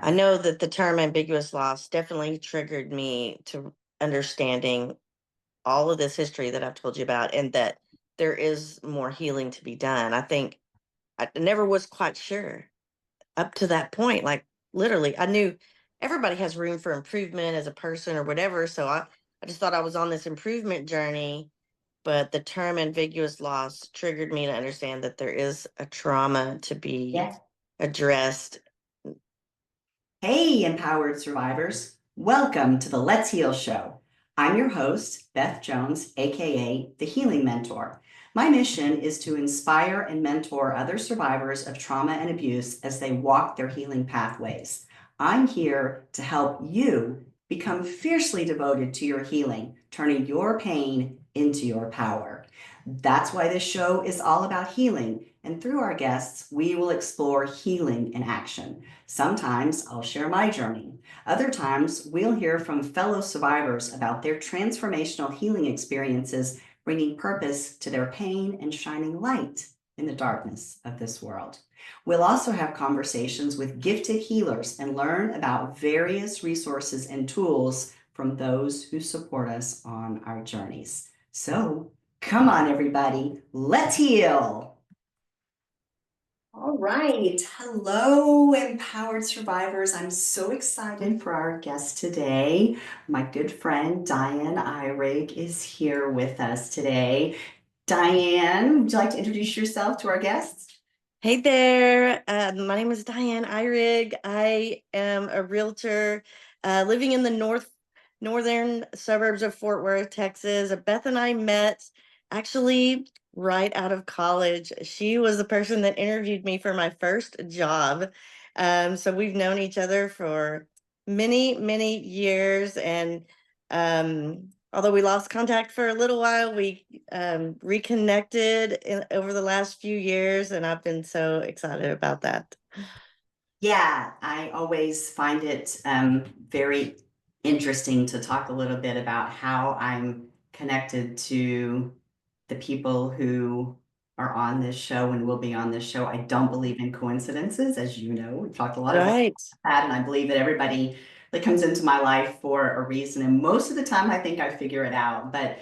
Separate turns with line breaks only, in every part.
I know that the term ambiguous loss definitely triggered me to understanding all of this history that I've told you about, and that there is more healing to be done. I think I never was quite sure up to that point. Like, literally, I knew everybody has room for improvement as a person or whatever. So I just thought I was on this improvement journey. But the term ambiguous loss triggered me to understand that there is a trauma to be
Yeah.
addressed.
Hey, empowered survivors. Welcome to the Let's Heal Show. I'm your host, Beth Jones, aka the Healing Mentor. My mission is to inspire and mentor other survivors of trauma and abuse as they walk their healing pathways. I'm here to help you become fiercely devoted to your healing, turning your pain into your power. That's why this show is all about healing. And through our guests, we will explore healing in action. Sometimes I'll share my journey. Other times, we'll hear from fellow survivors about their transformational healing experiences, bringing purpose to their pain and shining light in the darkness of this world. We'll also have conversations with gifted healers and learn about various resources and tools from those who support us on our journeys. So, come on, everybody, let's heal. All right. Hello, empowered survivors. I'm so excited for our guest today. My good friend, Diane Eyrig, is here with us today. Diane, would you like to introduce yourself to our guests?
Hey there, my name is Diane Eyrig. I am a realtor living in the northern suburbs of Fort Worth, Texas. Beth and I met actually right out of college. She was the person that interviewed me for my first job. So we've known each other for many, many years. And although we lost contact for a little while, we reconnected over the last few years, and I've been so excited about that.
Yeah, I always find it very interesting to talk a little bit about how I'm connected to the people who are on this show and will be on this show. I don't believe in coincidences, as you know. We've talked a lot about
Right.
that, and I believe that everybody that comes into my life for a reason. And most of the time, I think I figure it out. But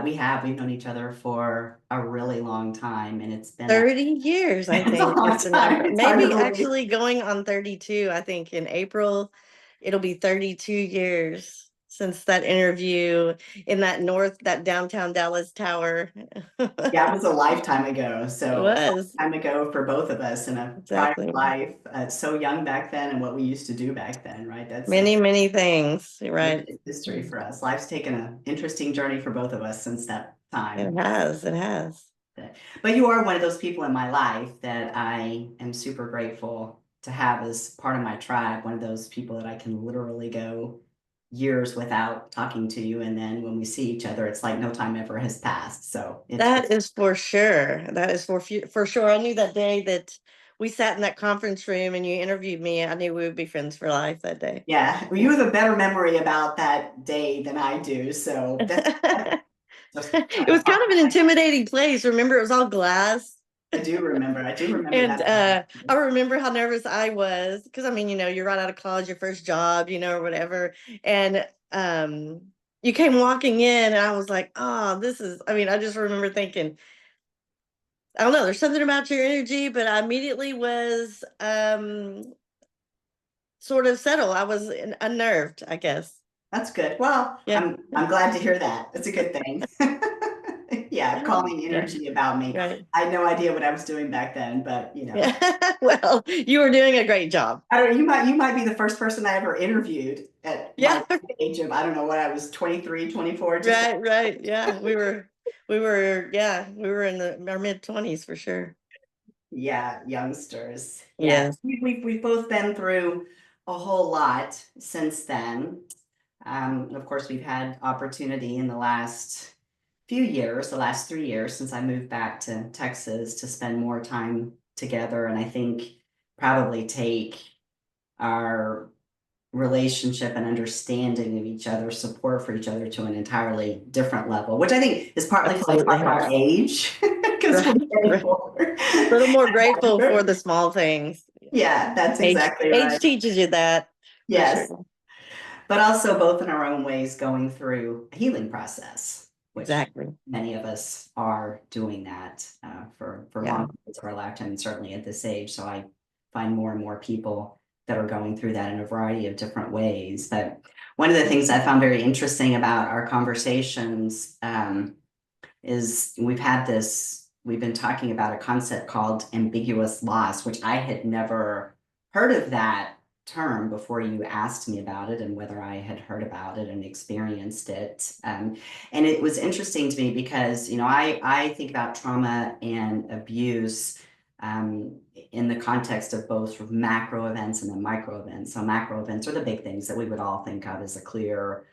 we've known each other for a really long time, and it's been
30 years, I
it's a
think.
long time. It's hard to
Maybe
believe.
actually going on 32. I think in April, it'll be 32 years since that interview in that downtown Dallas tower.
Yeah, it was a lifetime ago.
It
So
was.
a time ago for both of us in a prior
Exactly.
life. So young back then, and what we used to do back then, right? That's a
Many, many things. Right.
history for us. Life's taken an interesting journey for both of us since that time.
It has. It has.
But you are one of those people in my life that I am super grateful to have as part of my tribe. One of those people that I can literally go years without talking to you, and then when we see each other, it's like no time ever has passed. So it's
That is for sure. That is for sure. I knew that day that we sat in that conference room and you interviewed me, I knew we would be friends for life that day.
yeah. Well, you have a better memory about that day than I do. So that's just
It was kind of an intimidating place. Remember, it was all glass.
I do remember. I do remember
And
that.
I remember how nervous I was because I mean, you're right out of college, your first job, or whatever. And you came walking in, and I was like, oh, I just remember thinking, I don't know, there's something about your energy, but I immediately was sort of settled. I was unnerved, I guess.
That's good. Well,
Yeah.
I'm glad to hear that. That's a good thing. Yeah, calming
Yeah.
energy about me.
Right.
I had no idea what I was doing back then, but
Yeah. Well, you were doing a great job.
I don't know, you might be the first person I ever interviewed at my
Yeah.
age of, I don't know what I was, 23, 24, just
Right, right. Yeah. We were in our mid-20s for sure.
yeah, youngsters. Yeah.
Yes.
We've both been through a whole lot since then. Of course, we've had opportunity in the last few years, the last 3 years since I moved back to Texas, to spend more time together. And I think probably take our relationship and understanding of each other, support for each other to an entirely different level, which I think is partly like
Absolutely.
our age because we're
Right,
getting
right.
older.
A little more grateful for the small things.
Yeah, that's exactly
Age
right.
teaches you that for
Yes.
sure.
But also both in our own ways going through a healing process, which
Exactly.
many of us are doing that for
Yeah.
long periods of our lifetime, and certainly at this age. So I find more and more people that are going through that in a variety of different ways. But one of the things I found very interesting about our conversations is we've been talking about a concept called ambiguous loss, which I had never heard of that term before you asked me about it and whether I had heard about it and experienced it. And it was interesting to me because, I think about trauma and abuse in the context of both sort of macro events and then micro events. So macro events are the big things that we would all think of as a clear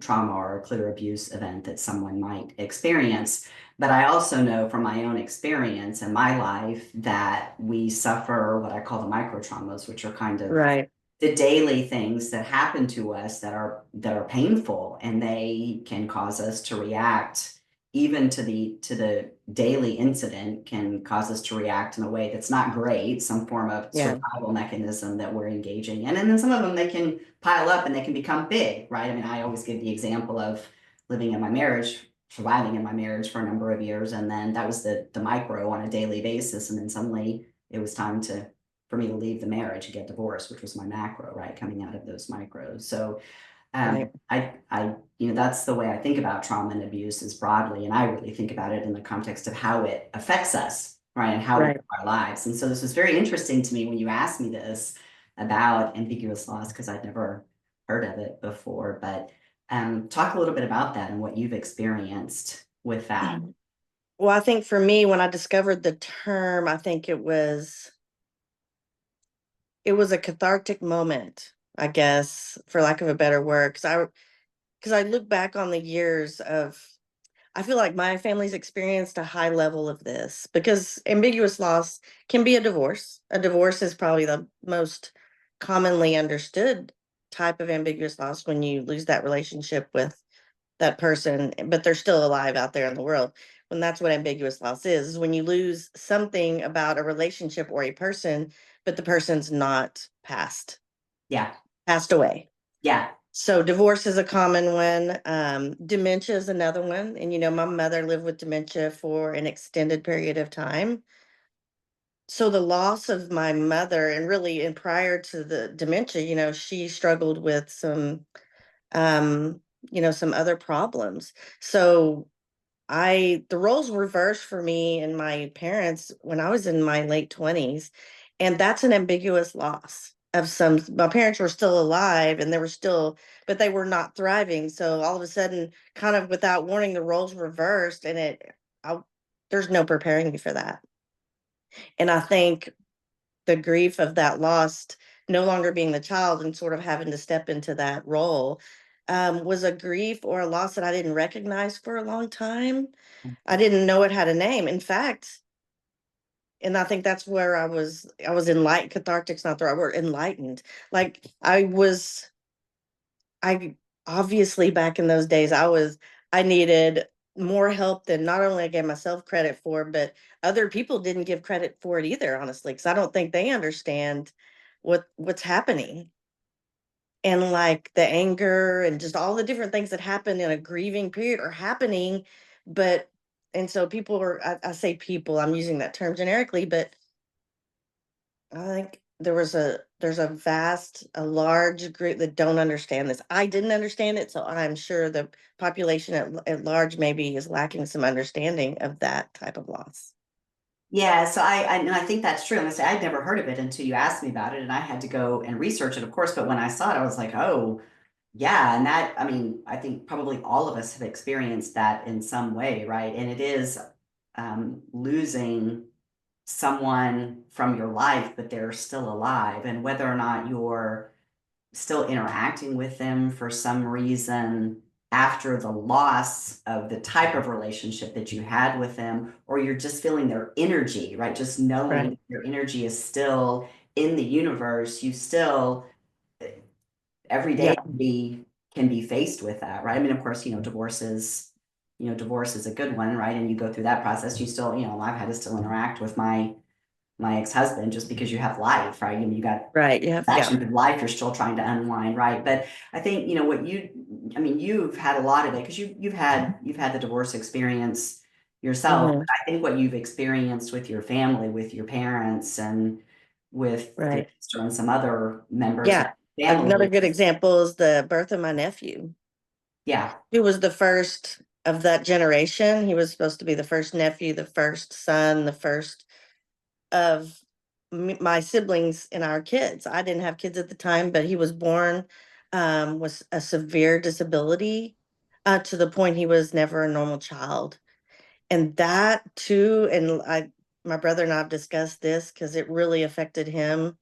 trauma or a clear abuse event that someone might experience. But I also know from my own experience in my life that we suffer what I call the micro traumas, which are kind of
Right.
the daily things that happen to us that are painful, and they can cause us to react. Even to the daily incident can cause us to react in a way that's not great, some form of
Yeah.
survival mechanism that we're engaging in. And then some of them, they can pile up and they can become big, right? I mean, I always give the example of living in my marriage, surviving in my marriage for a number of years, and then that was the micro on a daily basis, and then suddenly it was time for me to leave the marriage and get divorced, which was my macro, right, coming out of those micros. So
Right.
that's the way I think about trauma and abuse is broadly, and I really think about it in the context of how it affects us, right, and how we
Right.
live our lives. And so this was very interesting to me when you asked me this about ambiguous loss, because I'd never heard of it before. But talk a little bit about that and what you've experienced with that.
Well, I think for me, when I discovered the term, I think it was a cathartic moment, I guess, for lack of a better word. Because I look back on the years of, I feel like my family's experienced a high level of this because ambiguous loss can be a divorce. A divorce is probably the most commonly understood type of ambiguous loss when you lose that relationship with that person, but they're still alive out there in the world. When that's what ambiguous loss is when you lose something about a relationship or a person, but the person's not
Yeah,
passed away.
yeah,
So divorce is a common one. Dementia is another one. And my mother lived with dementia for an extended period of time. So the loss of my mother, and really, and prior to the dementia, she struggled with um, some other problems. So the roles reversed for me and my parents when I was in my late 20s. And that's an ambiguous loss of my parents were still alive and but they were not thriving. So all of a sudden, kind of without warning, the roles reversed and I, there's no preparing me for that. And I think the grief of that loss, no longer being the child and sort of having to step into that role, was a grief or a loss that I didn't recognize for a long time. I didn't know it had a name. In fact, and I think that's where I was enlightened. Cathartic's not the right word, enlightened. Like I obviously back in those days, I needed more help than not only I gave myself credit for, but other people didn't give credit for it either, honestly, because I don't think they understand what's happening. And like the anger and just all the different things that happen in a grieving period are happening. But and so people I say people, I'm using that term generically, but I think there's a large group that don't understand this. I didn't understand it, so I'm sure the population at large maybe is lacking some understanding of that type of loss.
yeah. So and I think that's true. And I say I'd never heard of it until you asked me about it, and I had to go and research it, of course. But when I saw it, I was like, oh, yeah. And that, I mean, I think probably all of us have experienced that in some way, right? And it is losing someone from your life, but they're still alive, and whether or not you're still interacting with them for some reason after the loss of the type of relationship that you had with them, or you're just feeling their energy, right? Just knowing
Right.
their energy is still in the universe, you still every day
Yeah.
can be faced with that, right? I mean, of course, divorce is a good one, right? And you go through that process, you still, I've had to still interact with my my ex-husband, just because you have life, right? You got
Right. Yeah.
actions of life, you're still trying to unwind, right? But I think, I mean, you've had a lot of it because you've had the divorce experience yourself.
Hmm.
But I think what you've experienced with your family, with your parents, and with your
Right.
sister and some other members of
Yeah.
the
Another
family.
good example is the birth of my nephew.
Yeah,
He was the first of that generation. He was supposed to be the first nephew, the first son, the first of my siblings and our kids. I didn't have kids at the time, but he was born with a severe disability, to the point he was never a normal child. And that too, and my brother and I have discussed this because it really affected him.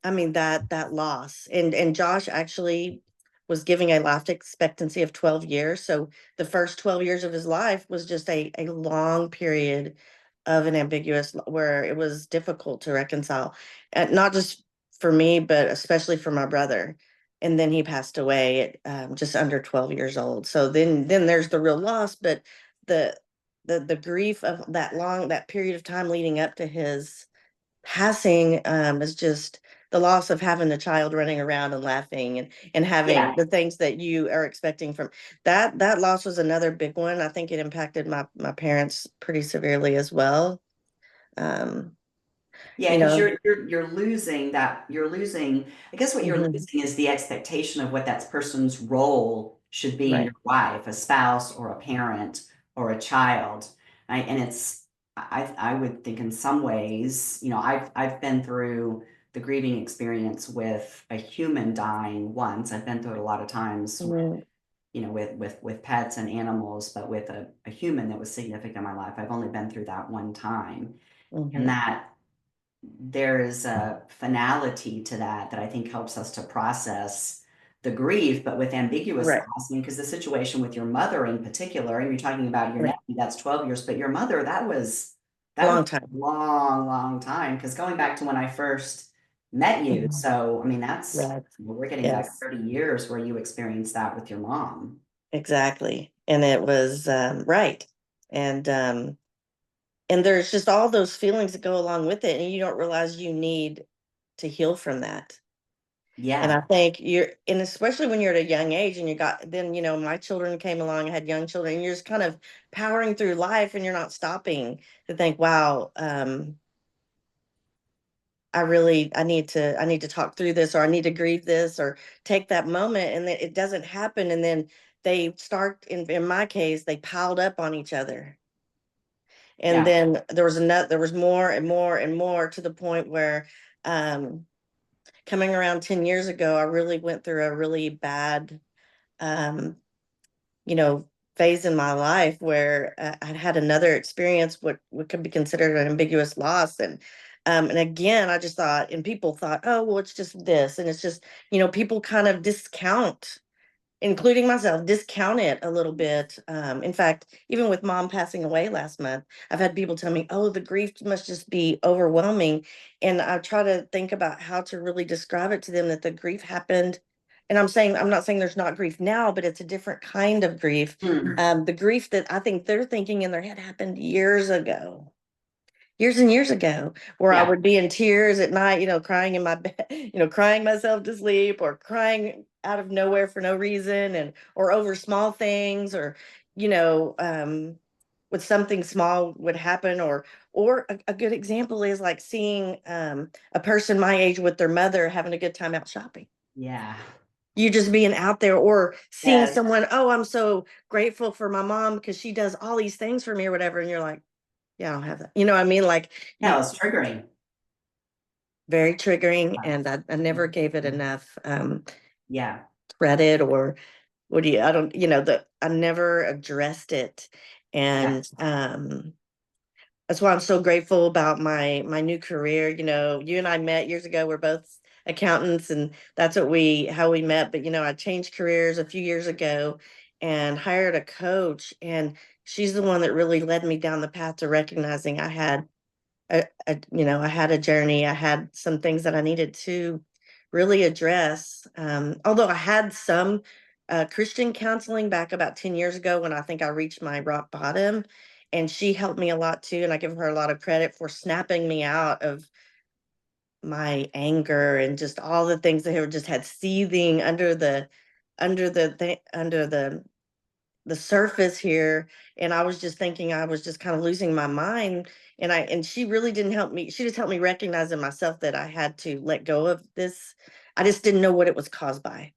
I mean, that loss. And Josh actually was giving a life expectancy of 12 years. So the first 12 years of his life was just a long period of an ambiguous where it was difficult to reconcile. Not just for me, but especially for my brother. And then he passed away at just under 12 years old. So then there's the real loss, but the the grief of that period of time leading up to his passing, is just the loss of having a child running around and laughing and having
yeah.
the things that you are expecting from that loss was another big one. I think it impacted my parents pretty severely as well. Um,
Yeah,
you
because
know,
you're losing that. You're losing. I guess what you're
mhm,
losing is the expectation of what that person's role should be in
right.
your life, a spouse or a parent or a child. And I would think in some ways, I've been through the grieving experience with a human dying once. I've been through it a lot of times with,
Mhm,
with pets and animals, but with a human that was significant in my life. I've only been through that one time. And
mhm,
that there is a finality to that that I think helps us to process the grief, but with ambiguous
right.
loss, I mean, because the situation with your mother in particular, and you're talking about your
Right.
nephew, that's 12 years, but your mother, that was
Long
a
time.
long, long time. Because going back to when I first met you,
Mhm,
so I mean,
right.
we're getting back
Yes,
30 years where you experienced that with your mom.
exactly. And it was right. And and there's just all those feelings that go along with it, and you don't realize you need to heal from that. And I
Yeah.
think and especially when you're at a young age and then, my children came along, I had young children, and you're just kind of powering through life and you're not stopping to think, wow, I need to talk through this, or I need to grieve this, or take that moment. And then it doesn't happen. And then they start, in my case, they piled up on each other. And
Yeah.
then there was more and more and more, to the point where, um, coming around 10 years ago, I really went through a really bad, um, you know, phase in my life where, I'd had another experience, what could be considered an ambiguous loss. And again, I just thought, and people thought, oh, well, it's just this. And it's just, people kind of discount, including myself, discount it a little bit. In fact, even with mom passing away last month, I've had people tell me, oh, the grief must just be overwhelming. And I try to think about how to really describe it to them, that the grief happened. And I'm not saying there's not grief now, but it's a different kind of grief.
Hmm.
The grief that I think they're thinking in their head happened years and years ago, where I
Yeah.
would be in tears at night, crying in my bed, crying myself to sleep, or crying out of nowhere for no reason, and or over small things, or you know, um, with something small would happen, or a good example is like seeing a person my age with their mother having a good time out shopping.
Yeah.
You just being out there, or seeing
Yes.
someone, oh, I'm so grateful for my mom because she does all these things for me, or whatever, and you're like, yeah, I don't have that. You know what I mean? Like,
Yeah,
you
it's triggering.
very triggering, and I never gave it enough
Yeah.
credit, or I don't, that I never addressed it.
Yeah.
And that's why I'm so grateful about my new career. You and I met years ago. We're both accountants, and that's how we met. But I changed careers a few years ago and hired a coach, and she's the one that really led me down the path to recognizing I had a journey. I had some things that I needed to really address. Although I had some Christian counseling back about 10 years ago, when I think I reached my rock bottom. and she helped me a lot too, and I give her a lot of credit for snapping me out of my anger and just all the things that had just had seething under the surface here. And I was just thinking I was just kind of losing my mind. And she really didn't help me. She just helped me recognize in myself that I had to let go of this. I just didn't know what it was caused by.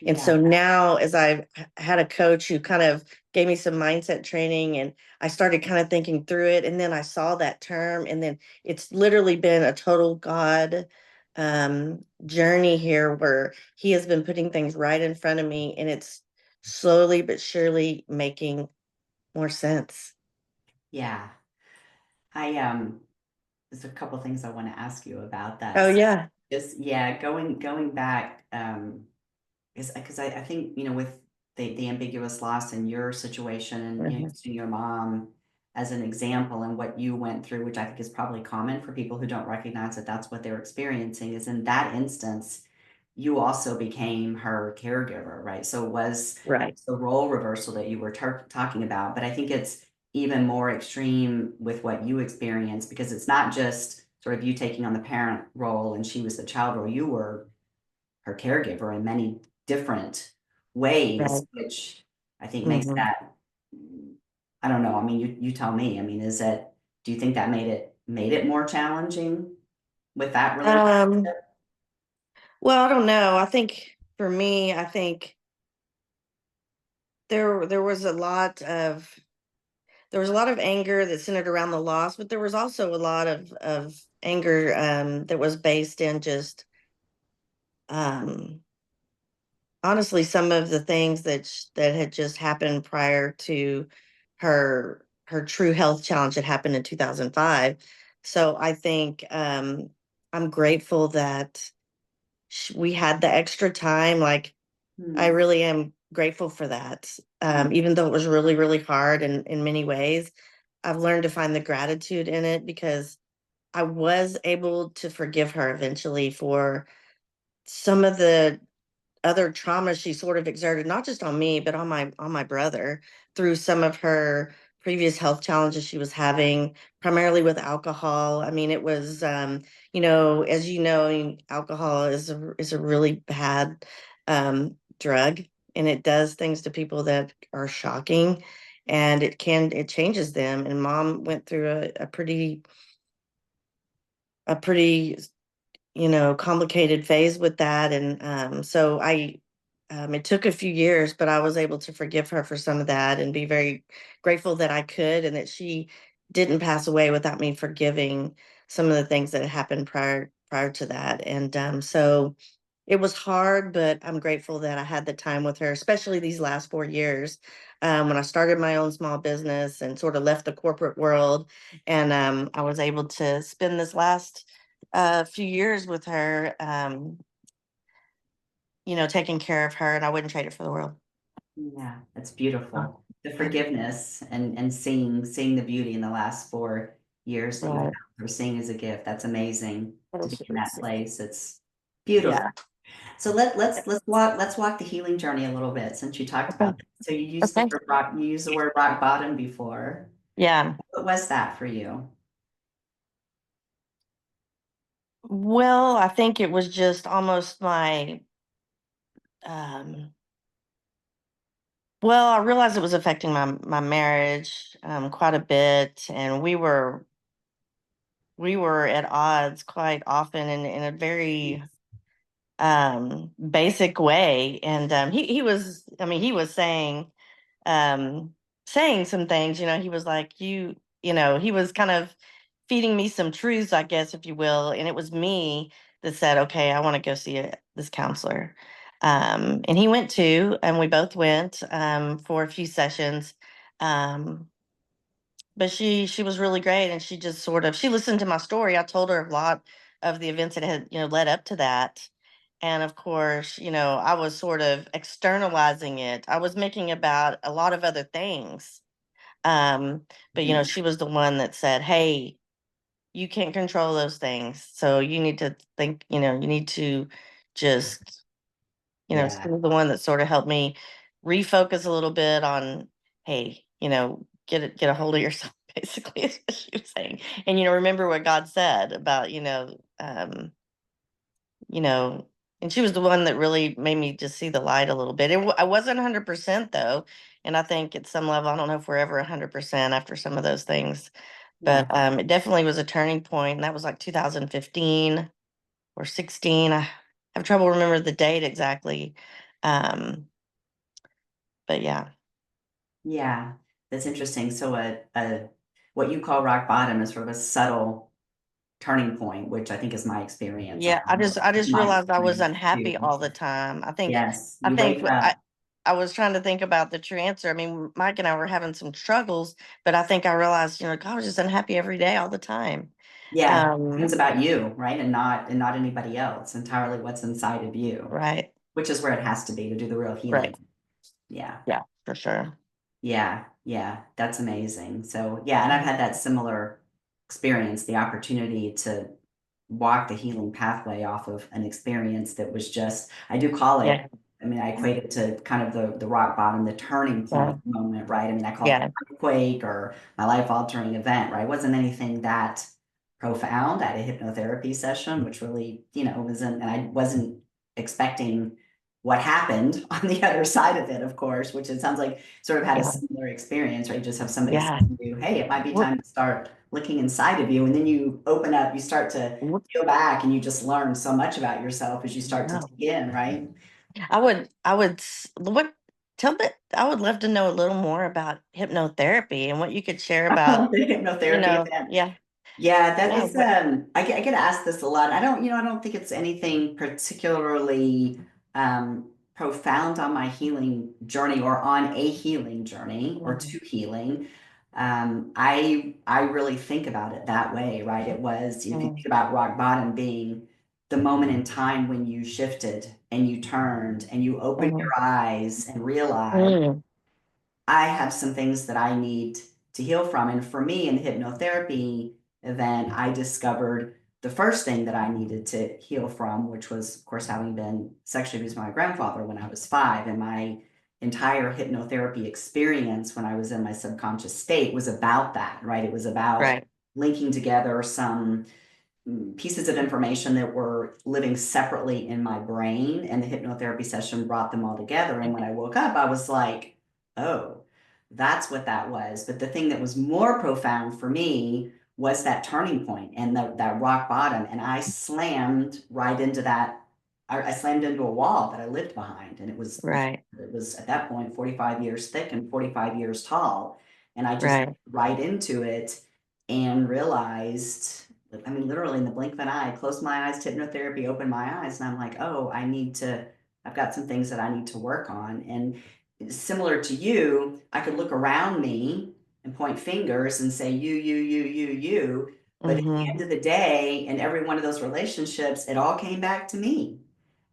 And
Yeah.
so now, as I've had a coach who kind of gave me some mindset training, and I started kind of thinking through it, and then I saw that term, and then it's literally been a total God journey here where he has been putting things right in front of me, and it's slowly but surely making more sense.
Yeah. There's a couple things I want to ask you about
Oh
that.
yeah.
Just yeah, going back, is because I think, with the ambiguous loss in your situation and
Mhm.
using your mom as an example and what you went through, which I think is probably common for people who don't recognize that that's what they're experiencing, is in that instance, you also became her caregiver, right? So it was
Right.
the role reversal that you were talking about, but I think it's even more extreme with what you experienced because it's not just sort of you taking on the parent role and she was the child role. You were her caregiver in many different ways,
Right.
which I think makes
Hmm.
that, I don't know. I mean, you tell me. I mean, do you think that made it more challenging with that relationship?
Um, well, I don't know. I think for me, I think there was a lot of anger that centered around the loss, but there was also a lot of anger that was based in just um honestly some of the things that had just happened prior to her true health challenge that happened in 2005. So I think I'm grateful that we had the extra time. Like, I
Hmm.
really am grateful for that. Even though it was really, really hard in many ways, I've learned to find the gratitude in it because I was able to forgive her eventually for some of the other trauma she sort of exerted, not just on me but on my brother, through some of her previous health challenges she was having, primarily with alcohol. I mean, it was as you know, alcohol is a really bad drug, and it does things to people that are shocking, and it changes them. And mom went through a pretty complicated phase with that. And so it took a few years, but I was able to forgive her for some of that and be very grateful that I could, and that she didn't pass away without me forgiving some of the things that had happened prior to that. And so it was hard, but I'm grateful that I had the time with her, especially these last 4 years, when I started my own small business and sort of left the corporate world. And I was able to spend this last few years with her, taking care of her, and I wouldn't trade it for the world.
Yeah, that's
Oh,
beautiful. The
yeah.
forgiveness and seeing the beauty in the last 4 years that you've had
Right.
for seeing as a gift. That's amazing to be
Yes,
in that
yes.
place. It's beautiful.
Yeah.
So let's walk the healing journey a little bit since you talked
Okay.
about that. So
Okay.
you used the word rock bottom before.
Yeah.
What was that for you?
Well, I think it was just almost um, well, I realized it was affecting my marriage quite a bit, and we were at odds quite often in a very basic way. And he was, I mean, he was um saying some things. He was like, he was kind of feeding me some truths, I guess, if you will. And it was me that said, okay, I want to go see this counselor. And he went too, and we both went for a few sessions. Um but she was really great, and she just sort of, she listened to my story. I told her a lot of the events that had led up to that. And of course, I was sort of externalizing it. I was making about a lot of other things. um but
Mhm.
she was the one that said, hey, you can't control those things, so you need to think, you need to just, she
Yeah,
was the one that sort of helped me refocus a little bit on, hey, get a hold of yourself. basically, is what she was saying. And, remember what God said about, you know, and she was the one that really made me just see the light a little bit. I wasn't 100% though. And I think at some level, I don't know if we're ever 100% after some of those things,
Yeah.
but it definitely was a turning point. And that was like 2015 or 16. I have trouble remember the date exactly. Um, but yeah.
Yeah, that's interesting. So what you call rock bottom is sort of a subtle turning point, which I think is my experience.
Yeah, I just
My
realized I was
experience
unhappy
too.
all the time. I think
Yes,
I
you
think
wake up.
I was trying to think about the true answer. I mean, Mike and I were having some struggles, but I think I realized, God, I was just unhappy every day, all the time.
Yeah,
Um,
it's about you, right? And not anybody else. Entirely what's inside of you,
right,
which is where it has to be to do the real healing.
right,
Yeah.
yeah, for sure.
Yeah, yeah, that's amazing. So, yeah, and I've had that similar experience, the opportunity to walk the healing pathway off of an experience that was just, I do call
Yeah,
it, I mean, I equate it to kind of the rock bottom, the turning
yeah,
point moment, right? I mean, I call it
yeah,
the earthquake or my life altering event, right? It wasn't anything that profound at a hypnotherapy session, which really, wasn't, and I wasn't expecting what happened on the other side of it, of course, which it sounds like sort of had a
yeah,
similar experience, right? Just have somebody say
yeah.
to you, hey, it might be
What,
time to start looking inside of you. And then you open up, you start to
what,
go back and you just learn so much about yourself as you start to
no.
dig in, right?
What, tell me, I would love to know a little more about hypnotherapy and what you could share about,
The hypnotherapy event.
yeah,
Yeah, that
yeah,
is I get asked this a lot. I don't think it's anything particularly profound on my healing journey or on a healing journey or
mhm,
to healing. I really think about it that way, right? It was, if you
mm,
think about rock bottom being the moment in time when you shifted and you turned and you opened
mhm,
your eyes and realized
mm,
I have some things that I need to heal from. And for me, in the hypnotherapy event, I discovered the first thing that I needed to heal from, which was, of course, having been sexually abused by my grandfather when I was 5. And my entire hypnotherapy experience when I was in my subconscious state was about that, right? It was about
right,
linking together some pieces of information that were living separately in my brain, and the hypnotherapy session brought them all together. And when I woke up, I was like, oh, that's what that was. But the thing that was more profound for me was that turning point and that rock bottom. And I slammed right into that. I slammed into a wall that I lived behind. And
right,
it was at that point 45 years thick and 45 years tall. And I just
right,
right into it and realized, I mean, literally in the blink of an eye, I closed my eyes, hypnotherapy, opened my eyes, and I'm like, oh, I've got some things that I need to work on. And similar to you, I could look around me and point fingers and say, you. But at the
mm-hmm,
end of the day, in every one of those relationships, it all came back to me.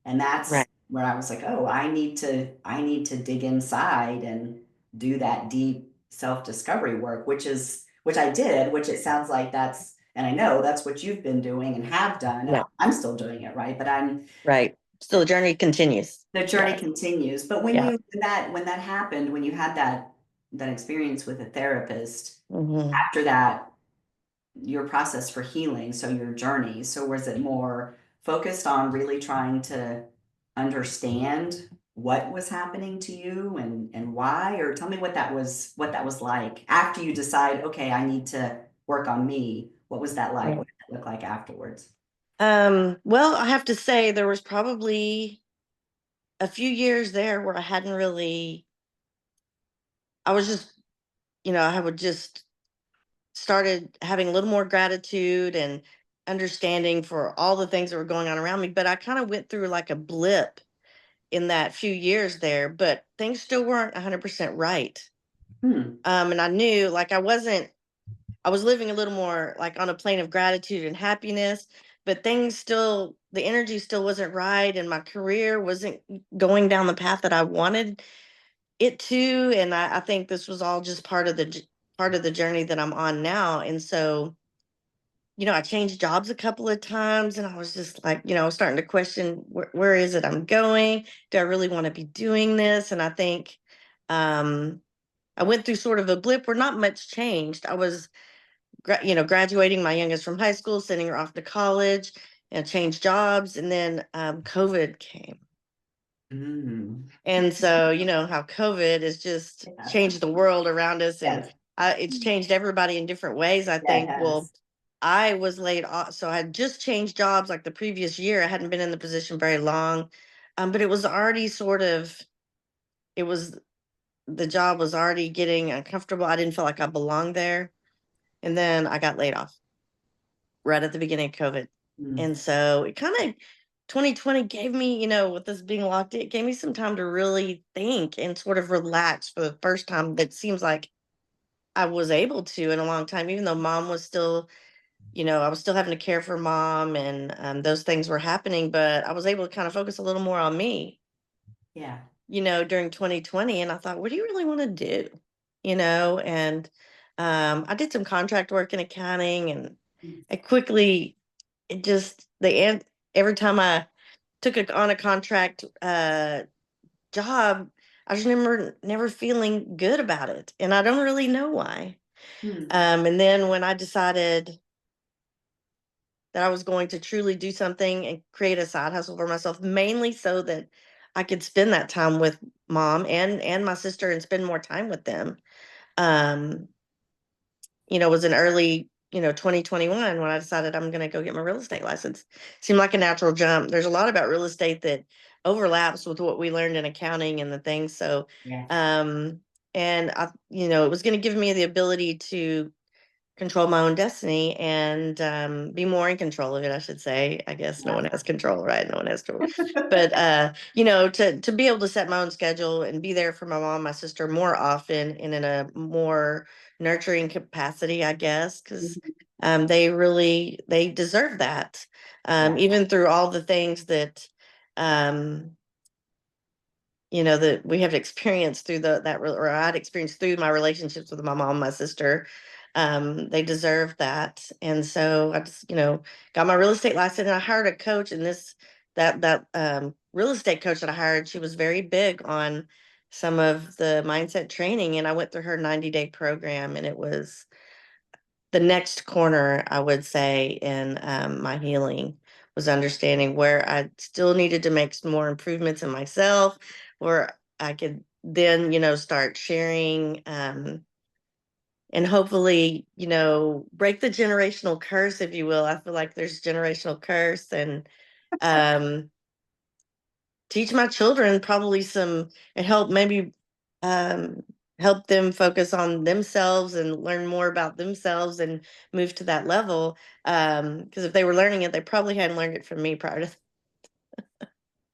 And that's
right,
where I was like, oh, I need to dig inside and do that deep self-discovery work, which I did, which it sounds like that's, and I know that's what you've been doing and have done, and
yeah,
I'm still doing it, right? But
right. So the journey continues.
the journey
Yeah,
continues. But
yeah,
when that happened, when you had that experience with a therapist,
mm-hmm,
after that, your process for healing, so your journey, so was it more focused on really trying to understand what was happening to you and why? Or tell me what that was like after you decide, okay, I need to work on me. What was that like?
right.
What did that look like afterwards?
Well, I have to say there was probably a few years there where I hadn't really, I was just, I would just started having a little more gratitude and understanding for all the things that were going on around me. But I kind of went through like a blip in that few years there, but things still weren't 100% right.
Hmm.
And I knew like I was living a little more like on a plane of gratitude and happiness, but things still, the energy still wasn't right. And my career wasn't going down the path that I wanted it to. And I think this was all just part of the journey that I'm on now. And so, I changed jobs a couple of times and I was just like, I was starting to question where is it I'm going? Do I really want to be doing this? And I think, um, I went through sort of a blip where not much changed. I was, graduating my youngest from high school, sending her off to college, and changed jobs, and then COVID came.
Mm.
And so, you know how COVID has just
Yeah.
changed the world around us, and
Yes.
it's changed everybody in different ways, I think. Well,
Yes.
I was laid off, so I had just changed jobs like the previous year. I hadn't been in the position very long, but it was already sort of, it was the job was already getting uncomfortable. I didn't feel like I belonged there, and then I got laid off right at the beginning of COVID.
Mm.
And so it kind of 2020 gave me, with this being locked in, it gave me some time to really think and sort of relax for the first time that seems like I was able to in a long time, even though mom was still, I was still having to care for mom, and those things were happening, but I was able to kind of focus a little more on me,
Yeah.
during 2020. And I thought, what do you really want to do? And I did some contract work in accounting, and
Mm.
I quickly, it just, every time I took on a contract job, I just never feeling good about it. And I don't really know why.
Mm.
And then when I decided that I was going to truly do something and create a side hustle for myself, mainly so that I could spend that time with mom and my sister and spend more time with them. Um, was in early, 2021 when I decided I'm going to go get my real estate license. Seemed like a natural jump. There's a lot about real estate that overlaps with what we learned in accounting and the things. So,
Yes.
um, and I, it was going to give me the ability to control my own destiny and be more in control of it, I should say. I guess no
Yeah.
one has control, right? No one has control. But to be able to set my own schedule and be there for my mom, my sister more often and in a more nurturing capacity, I guess, because
Mhm.
they deserve that.
Yeah.
Even through all the things that um that we have experienced through or I'd experienced through my relationships with my mom, my sister. They deserve that. And so I just, got my real estate license, and I hired a coach. And that real estate coach that I hired, she was very big on some of the mindset training. And I went through her 90-day program, and it was the next corner, I would say, in my healing, was understanding where I still needed to make some more improvements in myself, where I could then, start sharing, and hopefully, break the generational curse, if you will. I feel like there's generational curse, and um, teach my children probably some, and um help them focus on themselves and learn more about themselves and move to that level, because if they were learning it, they probably hadn't learned it from me prior to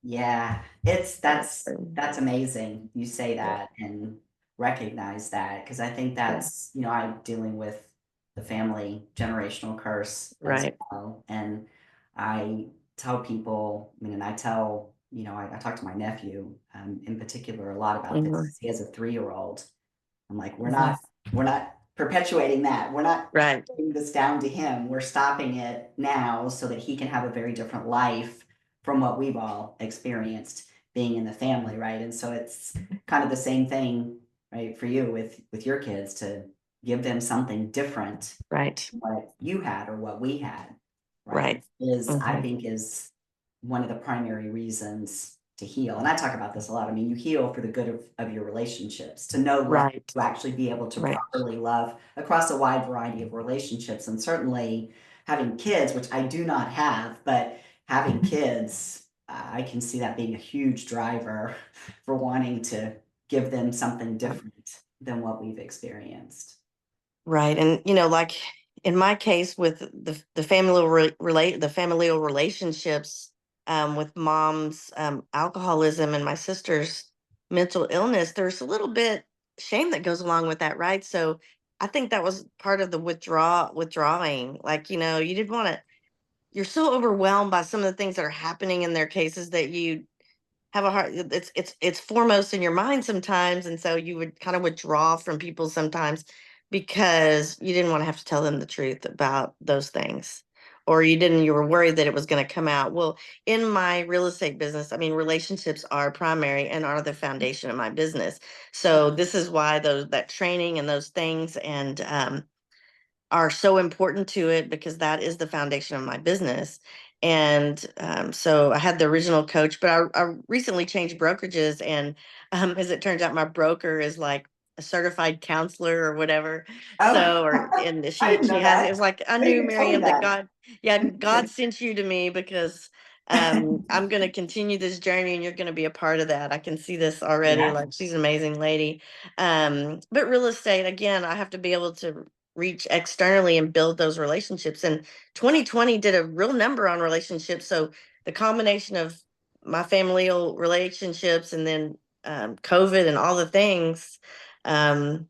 Yeah,
that.
that's amazing. You say
Yeah,
that and recognize that because I think
yeah,
that's, I'm dealing with the family generational curse as
right.
well. And I tell people, and I tell, I talk to my nephew in particular a lot about
Hmm.
this. He has a 3-year-old. I'm like,
Hmm.
we're not perpetuating that. We're not
Right,
putting this down to him. We're stopping it now so that he can have a very different life from what we've all experienced being in the family, right? And so it's kind of the same thing, right, for you with your kids to give them something different
right,
than what you had or what we had, right?
right.
Is I
Hmm.
think is one of the primary reasons to heal. And I talk about this a lot. I mean, you heal for the good of your relationships, to know love,
Right,
to actually be able to
right,
properly love across a wide variety of relationships. And certainly having kids, which I do not have, but having kids, I can see that being a huge driver for wanting to give them something different than what we've experienced.
right. And like in my case with the the familial relationships, with mom's alcoholism and my sister's mental illness, there's a little bit shame that goes along with that, right? So I think that was part of the withdrawing. Like, you didn't want to. You're so overwhelmed by some of the things that are happening in their cases that you have a hard, it's foremost in your mind sometimes, and so you would kind of withdraw from people sometimes because you didn't want to have to tell them the truth about those things, or you were worried that it was going to come out. Well, in my real estate business, I mean, relationships are primary and are the foundation of my business. So this is why that training and those things and are so important to it, because that is the foundation of my business. And so I had the original coach, but I recently changed brokerages. And as it turns out, my broker is like a certified counselor or whatever.
Oh,
And
I didn't
she
know
has, it
that.
was like, I
Maybe
knew,
you told me
Miriam, that
that.
God sent you to me, because I'm going to continue this journey and you're going to be a part of that. I can see this already.
Yeah.
Like, she's an amazing lady. But real estate, again, I have to be able to reach externally and build those relationships. And 2020 did a real number on relationships. So the combination of my familial relationships and then COVID and all the things, I'm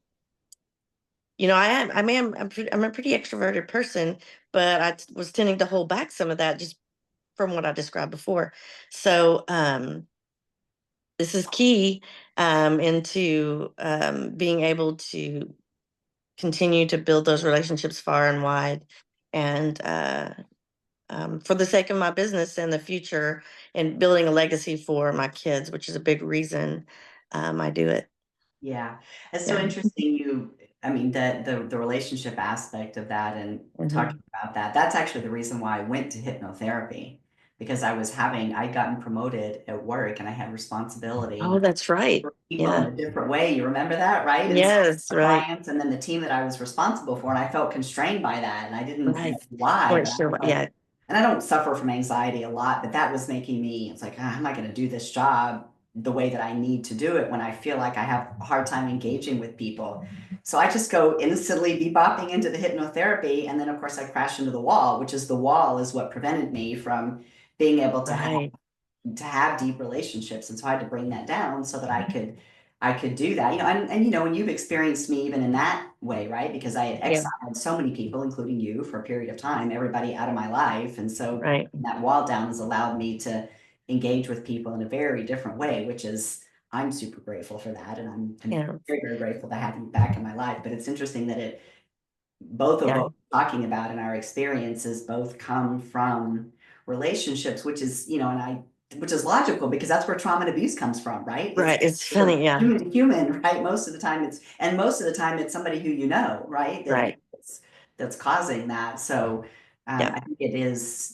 a pretty extroverted person, but was tending to hold back some of that just from what I described before. So this is key into being able to continue to build those relationships far and wide, and for the sake of my business and the future, and building a legacy for my kids, which is a big reason I do it.
Yeah. It's so
Yeah.
interesting I mean, the relationship aspect of that and
Hmm.
talking about that, that's actually the reason why I went to hypnotherapy because I'd gotten promoted at work and I had
Oh,
responsibility
that's right.
for people in
Yeah.
a different way. You remember that, right? And so
Yes.
the
Right.
clients and then the team that I was responsible for, and I felt constrained by that. And I didn't know
Right.
why,
Weren't
but I
sure.
was like,
Yeah.
and I don't suffer from anxiety a lot, but that was making me, it's like, I'm not going to do this job the way that I need to do it when I feel like I have a hard time engaging with people. So I just go instantly bebopping into the hypnotherapy. And then, of course, I crash into the wall, which is the wall is what prevented me from being able
Right.
to have deep relationships. And so I had to bring that down so that I could do that. And you know, when you've experienced me even in that way, right? Because I had
Yeah.
exiled so many people, including you, for a period of time, everybody out of my life. And so
Right.
that wall down has allowed me to engage with people in a very different way, which is I'm super grateful for that. And I'm
Yeah.
very, very grateful to have you back in my life. But it's interesting that both of
Yeah.
what we're talking about in our experiences both come from relationships, which is, which is logical because that's where trauma and abuse comes from, right? It's
Right. It's
from
funny. Yeah.
human to human, right? Most of the time most of the time it's somebody who you know, right?
Right.
That's causing that. So
Yeah.
I think it is,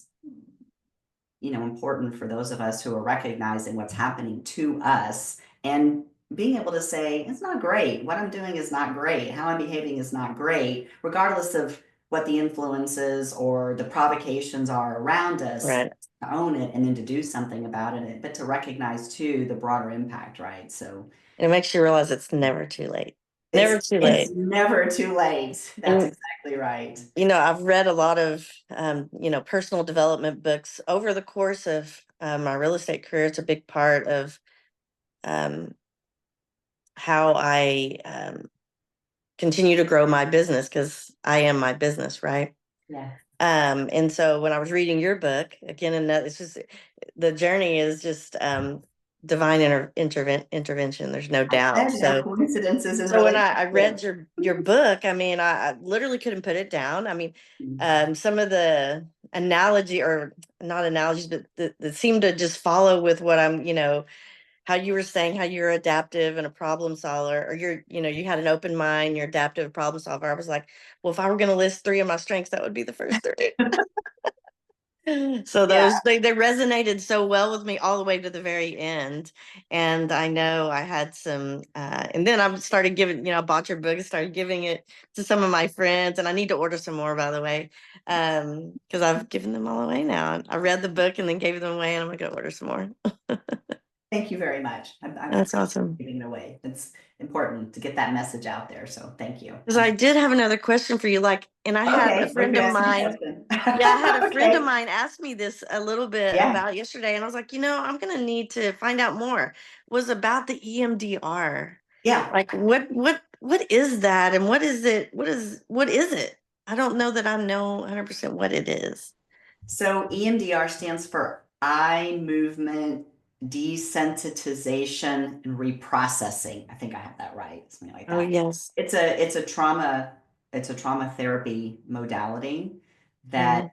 important for those of us who are recognizing what's happening to us and being able to say, it's not great. What I'm doing is not great. How I'm behaving is not great, regardless of what the influences or the provocations are around us,
Right.
to own it and then to do something about it, but to recognize too the broader impact, right? So
And it makes you realize it's never too late. Never too
it's
late.
never too late. That's
And
exactly right.
I've read a lot of, personal development books over the course of my real estate career. It's a big part of um, how I continue to grow my business, because I am my business, right?
Yeah.
And so when I was reading your book again, and that it's just the journey is just divine intervention. There's no
I
doubt.
said no
So
coincidences in
So when I read
relationships.
your book, I mean, I literally couldn't put it down. I mean, some of the analogy, or not analogies, but that seem to just follow with what how you were saying, how you're adaptive and a problem solver, or you had an open mind, you're adaptive problem solver. I was like, well, if I were going to list three of my strengths, that would be the first three. So
Yeah.
they resonated so well with me all the way to the very end. And I know I had some and then I started giving, I bought your book and started giving it to some of my friends, and I need to order some more, by the way. Because I've given them all away now. I read the book and then gave them away, and I'm gonna go order some more.
Thank you very much. I'm
That's awesome.
giving it away. It's important to get that message out there. So thank you.
Because I did have another question for you, and I had a
Okay. What are
friend
you
of
asking me,
mine.
question?
Yeah, I had a friend of
Okay.
mine ask me this a little bit
Yeah.
about yesterday, and I was like, I'm gonna need to find out more. Was about the EMDR.
Yeah.
Like, what is that, and what is it? What is it? I don't know that I know 100% what it is.
So EMDR stands for eye movement desensitization and reprocessing. I think I have that right. Something like
Oh
that.
yes.
It's a trauma therapy modality that
Mhm.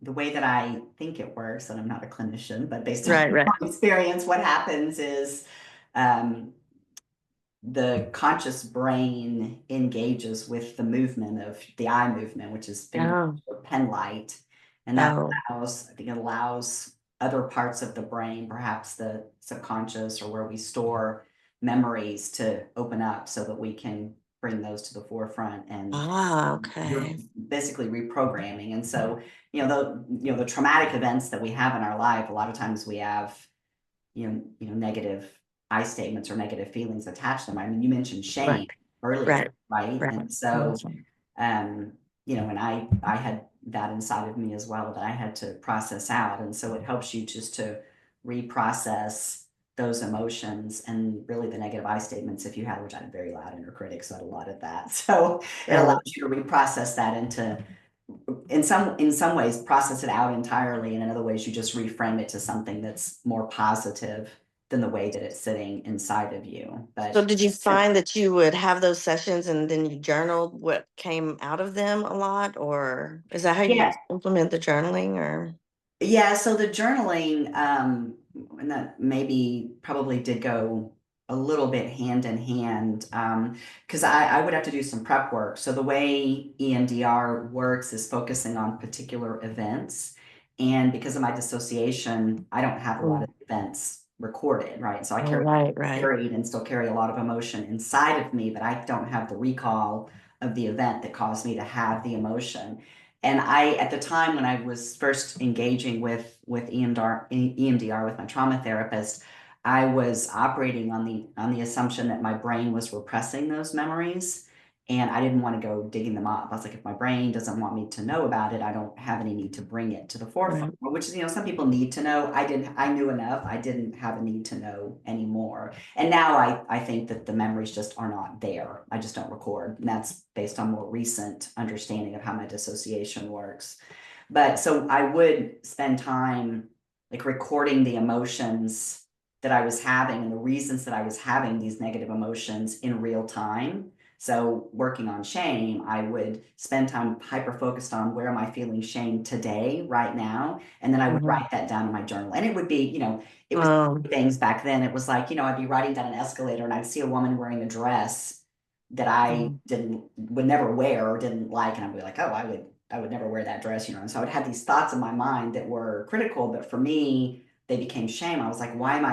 the way that I think it works, and I'm not a clinician, but based on
Right, right.
my experience, what happens is um, the conscious brain engages with the movement of the eye movement, which is finger
Oh,
or pen light. And that
oh,
allows, I think it allows other parts of the brain, perhaps the subconscious or where we store memories, to open up so that we can bring those to the forefront. And you're
okay.
basically reprogramming. And so, the traumatic events that we have in our life, a lot of times we have negative I statements or negative feelings attached to them. I mean, you mentioned
Right,
shame earlier,
right,
right?
right.
And so,
Awesome.
um, when I had that inside of me as well that I had to process out. And so it helps you just to reprocess those emotions and really the negative I statements if you had, which I had a very loud inner critic, so I had a lot of that. So it allows
Right,
you to reprocess that into in some ways process it out entirely, and in other ways you just reframe it to something that's more positive than the way that it's sitting inside of you.
so
But
did you find that you would have those sessions and then you journaled what came out of them a lot, or is that how you
yeah,
implement the journaling, or?
yeah, so the journaling, and that maybe probably did go a little bit hand in hand, because I would have to do some prep work. So the way EMDR works is focusing on particular events. And because of my dissociation, I don't have a lot of
Mm.
events recorded, right? So I
Oh, right, right.
carried and still carry a lot of emotion inside of me, but I don't have the recall of the event that caused me to have the emotion. And at the time when I was first engaging with EMDR with my trauma therapist, I was operating on the assumption that my brain was repressing those memories, and I didn't want to go digging them up. I was like, if my brain doesn't want me to know about it, I don't have any need to bring it to the forefront.
Right,
Which is, some people need to know. I knew enough. I didn't have a need to know anymore. And now I think that the memories just are not there. I just don't record. And that's based on more recent understanding of how my dissociation works. But so I would spend time like recording the emotions that I was having and the reasons that I was having these negative emotions in real time. So working on shame, I would spend time hyper focused on where am I feeling shame today, right now, and then I would
mm-hmm.
write that down in my journal. And it would be, it was
Um,
things back then. It was like, I'd be riding down an escalator and I'd see a woman wearing a dress that I
mm,
would never wear or didn't like, and I'd be like, oh, I would never wear that dress, And so I would have these thoughts in my mind that were critical, but for me, they became shame. I was like, why am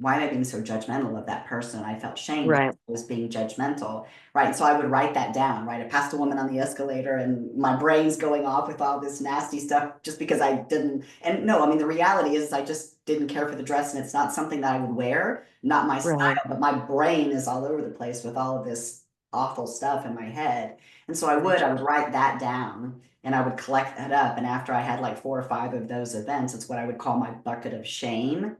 I being so judgmental of that person? I felt shame because
right,
I was being judgmental, right? And so I would write that down, right? I passed a woman on the escalator and my brain's going off with all this nasty stuff just because I didn't. And no, I mean, the reality is I just didn't care for the dress and it's not something that I would wear, not my
right.
style, but my brain is all over the place with all of this awful stuff in my head. And so I would write that down and I would collect that up. And after I had like 4 or 5 of those events, it's what I would call my bucket of shame.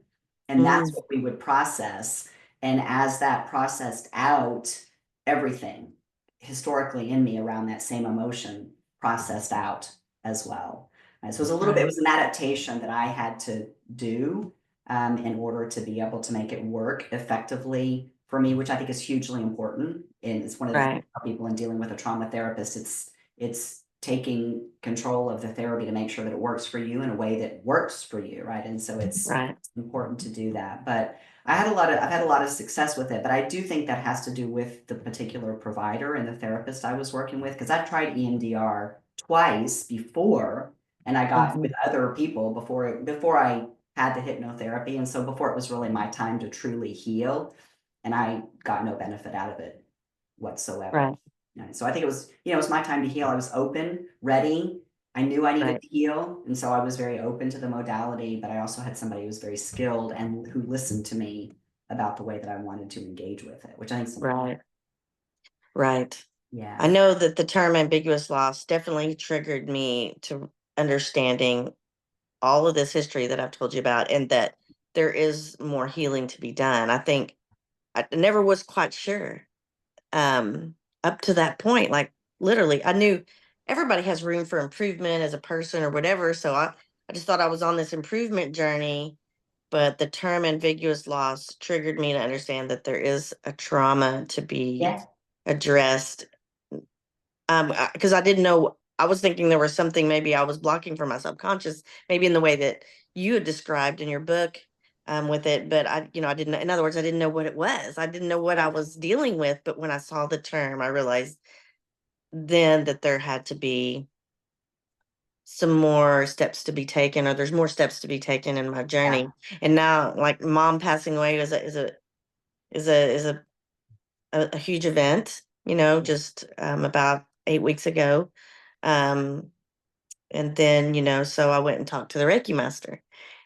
And that's
Mm,
what we would process. And as that processed out, everything historically in me around that same emotion processed out as well. And so it
right,
was an adaptation that I had to do in order to be able to make it work effectively for me, which I think is hugely important. And it's one of the things
right,
about people in dealing with a trauma therapist. It's taking control of the therapy to make sure that it works for you in a way that works for you, right? And so it's
right.
important to do that. But I've had a lot of success with it, but I do think that has to do with the particular provider and the therapist I was working with, because I've tried EMDR twice before, and I got
Mm-hmm.
with other people before I had the hypnotherapy, and so before it was really my time to truly heal, and I got no benefit out of it whatsoever.
Right,
So I think it was my time to heal. I was open, ready. I knew I needed
right,
to heal, and so I was very open to the modality, but I also had somebody who was very skilled and who listened to me about the way that I wanted to engage with it, which I think is important.
right, right. I
Yeah.
know that the term ambiguous loss definitely triggered me to understanding all of this history that I've told you about, and that there is more healing to be done. I think I never was quite sure up to that point. Like literally, I knew everybody has room for improvement as a person or whatever. So I just thought I was on this improvement journey. But the term ambiguous loss triggered me to understand that there is a trauma to be
Yeah.
addressed. Because I didn't know I was thinking there was something maybe I was blocking from my subconscious, maybe in the way that you had described in your book, with it. But I didn't, in other words, I didn't know what it was. I didn't know what I was dealing with. But when I saw the term, I realized then that there had to be some more steps to be taken, or there's more steps to be taken in my
Yeah.
journey. And now, like, mom passing away is a huge event, just about 8 weeks ago. Um, and then, so I went and talked to the Reiki master.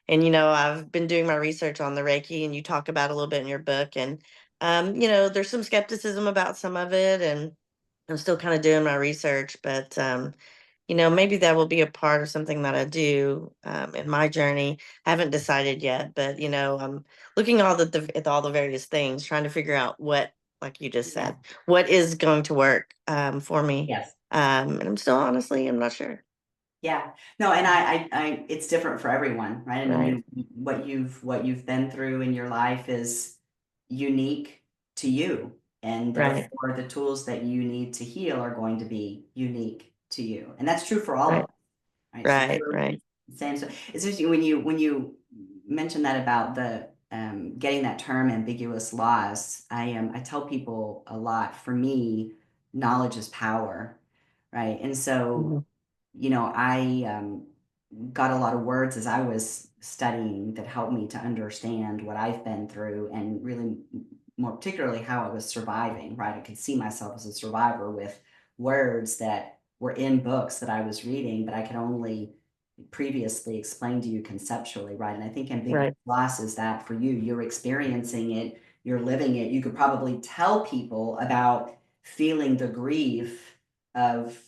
And, I've been doing my research on the Reiki, and you talk about a little bit in your book. And, there's some skepticism about some of it. And I'm still kind of doing my research, but, maybe that will be a part of something that I do in my journey. I haven't decided yet, but, I'm looking at all the various things, trying to figure out what, like you just
Yeah.
said, what is going to work for me.
Yes.
And I'm not sure.
Yeah. No, and it's different for everyone, right? I
Right,
mean, what you've been through in your life is unique to you, and
right,
therefore the tools that you need to heal are going to be unique to you. And that's true for all of
right,
us, right? So
right,
you're
right.
the same. So it's interesting when you mentioned that about the getting that term ambiguous loss. I tell people a lot. For me, knowledge is power, right? And so
Mhm,
I got a lot of words as I was studying that helped me to understand what I've been through, and really more particularly how I was surviving, right? I could see myself as a survivor with words that were in books that I was reading, but I could only previously explain to you conceptually, right? And I think ambiguous
right.
loss is that for you, you're experiencing it, you're living it. You could probably tell people about feeling the grief of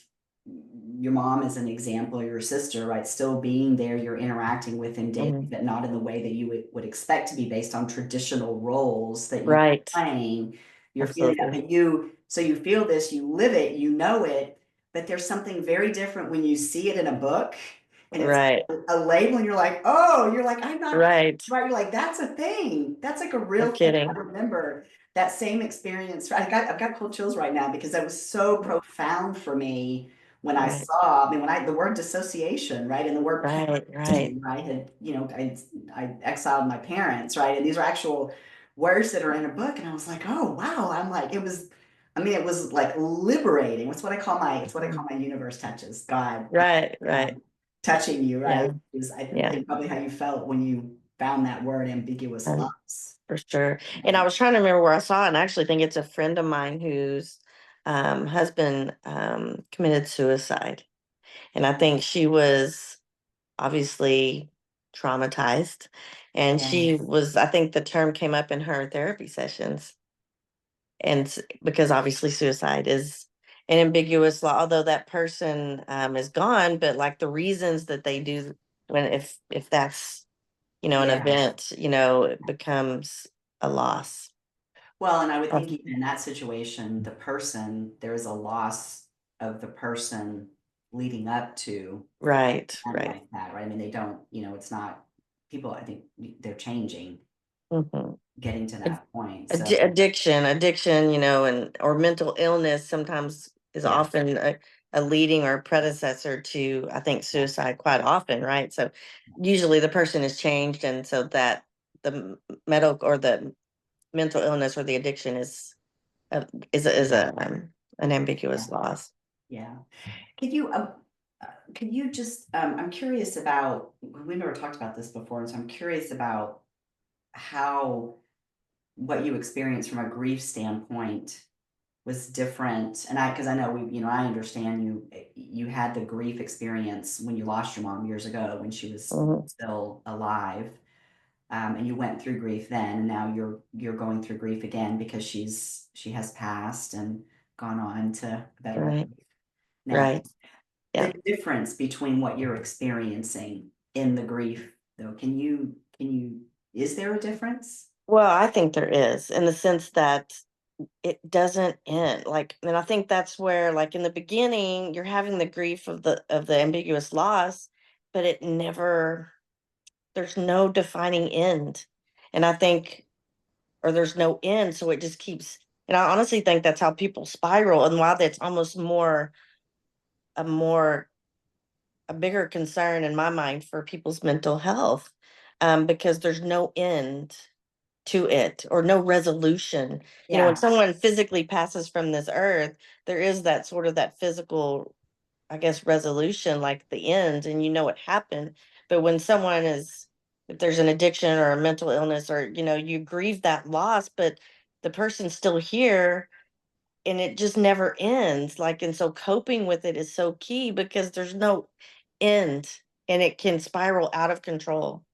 your mom as an example, or your sister, right? Still being there, you're interacting with them daily,
Mhm,
but not in the way that you would expect to be based on traditional roles that you're
right.
playing. You're feeling that,
Absolutely.
but so you feel this, you live it, you know it, but there's something very different when you see it in a book and it's
Right,
a label and you're like, oh, you're like, I'm not
right.
right. You're like, that's a thing. That's like a
No
real thing. I
kidding.
remember that same experience. I've got cold chills right now because that was so profound for me when I
Right,
saw, I mean, the word dissociation, right? And the word
right, right,
parenting, I had, I exiled my parents, right? And these are actual words that are in a book. And I was like, oh, wow. It was like liberating. It's what I call
mhm,
my universe touches. God,
right, right.
touching you, right?
Yeah,
Is I
yeah.
think probably how you felt when you found that word ambiguous
Um,
loss.
for sure. And I
Right.
was trying to remember where I saw it, and I actually think it's a friend of mine whose husband committed suicide. And I think she was obviously traumatized. And
Yeah.
I think the term came up in her therapy sessions. And because obviously suicide is an ambiguous law, although that person is gone, but like the reasons that they do, if that's, an
Yeah.
event, it becomes a loss.
Well, and I would think
Um,
even in that situation, there is a loss of the person leading up to
right,
and
right.
like that, right? I mean, they don't, it's not people, I think they're changing,
Hmm.
getting to that point. So
Addiction, and or mental illness sometimes is
yeah,
often a leading or predecessor to, I think,
yeah,
suicide quite often, right? So usually the person is changed, and so that the medical or the mental illness or the addiction a, an
yeah,
ambiguous loss.
yeah. Could you could you just I'm curious about, we've never talked about this before, and so I'm curious about how what you experienced from a grief standpoint was different. And because I know I understand you had the grief experience when you lost your mom years ago when she was
Mhm.
still alive. And you went through grief then, and now you're going through grief again because she has passed and gone on to a better life
Right,
now.
right.
The
Yeah.
difference between what you're experiencing in the grief, though, is there a difference?
Well, I think there is, in the sense that it doesn't end. Like, and I think that's where, like, in the beginning, you're having the grief of the ambiguous loss, but it never there's no defining end. And I think, or there's no end, so it just keeps, and I honestly think that's how people spiral, and why that's almost more a bigger concern in my mind for people's mental health, because there's no end to it or no resolution. When
Yeah.
someone physically passes from this earth, there is that sort of that physical, I guess, resolution, like the end, and what happened. But when someone if there's an addiction or a mental illness, or, you grieve that loss, but the person's still here and it just never ends. And so coping with it is so key because there's no end, and it can spiral out of control.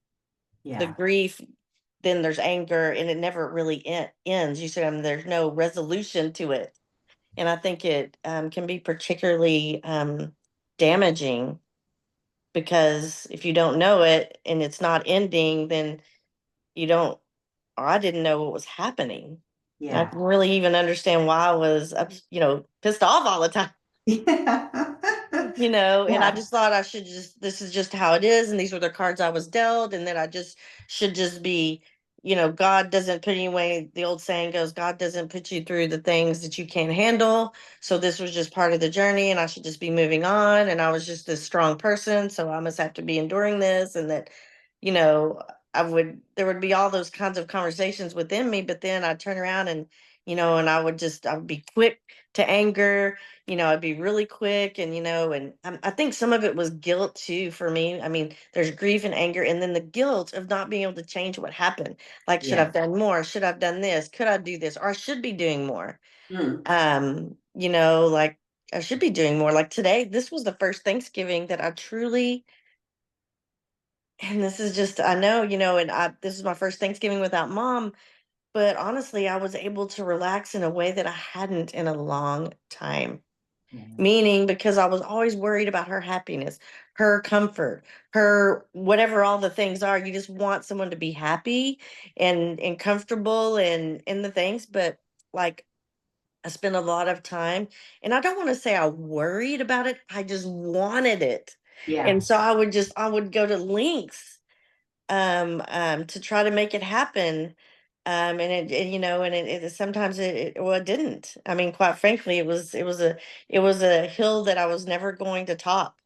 The
Yeah.
grief, then there's anger, and it never really ends. You said, there's no resolution to it. And I think it can be particularly damaging, because if you don't know it and it's not ending, then you don't, or I didn't know what was happening. I
Yeah.
didn't really even understand why I was pissed off all the time. And I
Yeah.
just thought this is just how it is. And these were the cards I was dealt. And then I just should just be, God doesn't put you away. The old saying goes, God doesn't put you through the things that you can't handle. So this was just part of the journey, and I should just be moving on. And I was just this strong person. So I must have to be enduring this. And that, you know, there would be all those kinds of conversations within me. But then I'd turn around and, and I would be quick to anger. I'd be really quick, and I think some of it was guilt too for me. I mean, there's grief and anger, and then the guilt of not being able to change what happened. Like, should
Yeah.
I've done more? Should I've done this? Could I do this? Or I should be doing more.
Mm.
Like, I should be doing more. Like today, this was the first Thanksgiving that I truly, and this is just, I know, this is my first Thanksgiving without mom, but honestly, I was able to relax in a way that I hadn't in a long time.
Yeah.
Meaning, because I was always worried about her happiness, her comfort, her whatever all the things are. You just want someone to be happy and comfortable and in the things. But like, I spent a lot of time, and I don't want to say I worried about it. I just wanted it.
Yeah.
And so I would go to lengths to try to make it happen. And sometimes well, it didn't. I mean, quite frankly, it was a hill that I was never going to top,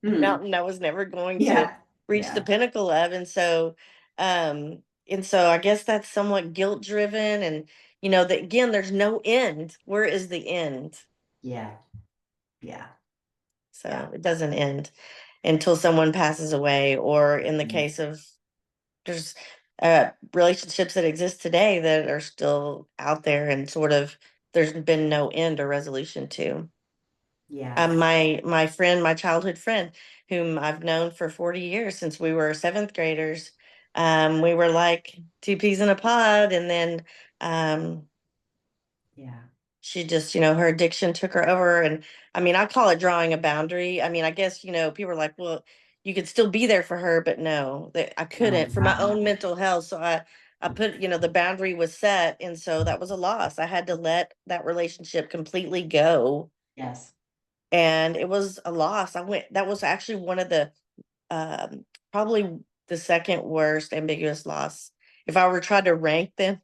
a
Mm.
mountain I was never going to
Yeah.
reach the
Yeah.
pinnacle of. And so I guess that's somewhat guilt driven. And that, again, there's no end. Where is the end?
Yeah. Yeah. Yeah.
So it doesn't end until someone passes away, or in the
Mm.
case of, there's relationships that exist today that are still out there, and sort of there's been no end or resolution to.
Yeah.
My friend, my childhood friend, whom I've known for 40 years, since we were seventh graders, we were like two peas in a pod. And then um,
Yeah.
she just, her addiction took her over. And I mean, I call it drawing a boundary. I mean, I guess, people are like, well, you could still be there for her, but no, that I
No,
couldn't, for my
not
own
now.
mental health. So I put, the boundary was set. And so that was a loss. I had to let that relationship completely go.
Yes.
And it was a loss. That was actually one of the, probably the second worst ambiguous loss. If I were trying to rank them,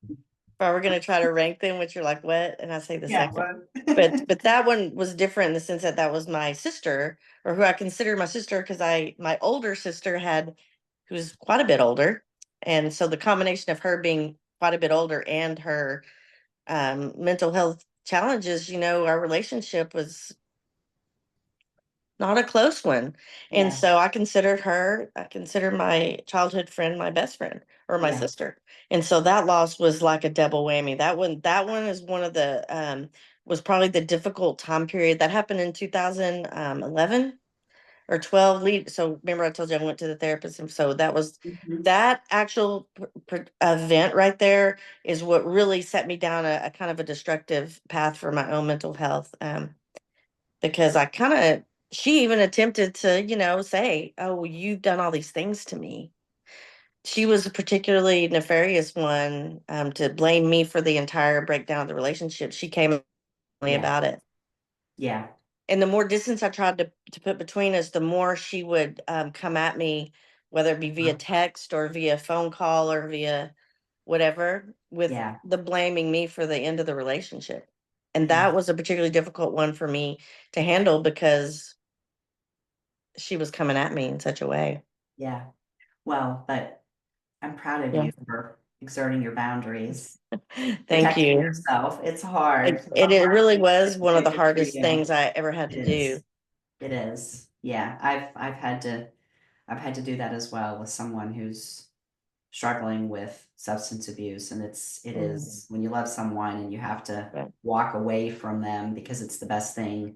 if I were going to try to rank them, which you're like, what? And I say the
Yeah.
second.
Well.
But that one was different in the sense that that was my sister, or who I consider my sister, because my older sister who was quite a bit older. And so the combination of her being quite a bit older and her mental health challenges, our relationship was not a close one. And
Yeah.
so I consider my childhood friend my best friend, or my
Yeah.
sister. And so that loss was like a double whammy. That one is one of the was probably the difficult time period that happened in 2011 or 12 lead. So remember, I told you I went to the therapist, and so
Mhm.
that actual event right there is what really set me down a kind of a destructive path for my own mental health. Because she even attempted to, say, oh, well, you've done all these things to me. She was a particularly nefarious one, to blame me for the entire breakdown of the relationship. She came at me
Yeah.
about it.
Yeah.
And the more distance I tried to put between us, the more she would come at me, whether it be via text or via phone call or via whatever, with
Yeah.
the blaming me for the end of the relationship. And that was a particularly difficult one for me to handle because she was coming at me in such a way.
Yeah. Well, but I'm proud of
Yeah.
you for exerting your boundaries,
Thank
protecting
you.
yourself. It's hard.
It,
It's a
it, it
hard
really
thing
was one
to
of the
do. Good for
hardest
you.
things I ever had
It
to do.
is. It is. Yeah. I've had to do that as well with someone who's struggling with substance abuse. And it
Mm,
is when you love someone and you have to
right.
walk away from them because it's the best thing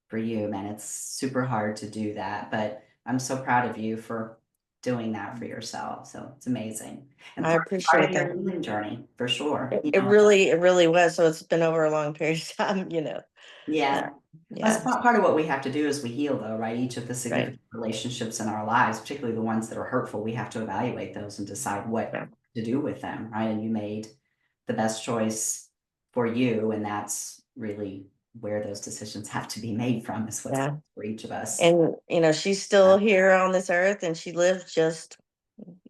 for you, man. It's super hard to do that, but I'm so proud of you for doing that for yourself. So it's amazing. And
I
part of
appreciate
your
that.
healing journey for sure.
It really was. So it's been over a long period of time. Uh,
Yeah. That's
yeah,
part of what we have to do as we heal, though, right? Each of the
right.
significant relationships in our lives, particularly the ones that are hurtful, we have to evaluate those and decide what
Yeah,
to do with them, right? And you made the best choice for you, and that's really where those decisions have to be made from, is what's
yeah.
best for each of us.
And she's still here on this earth, and she lives just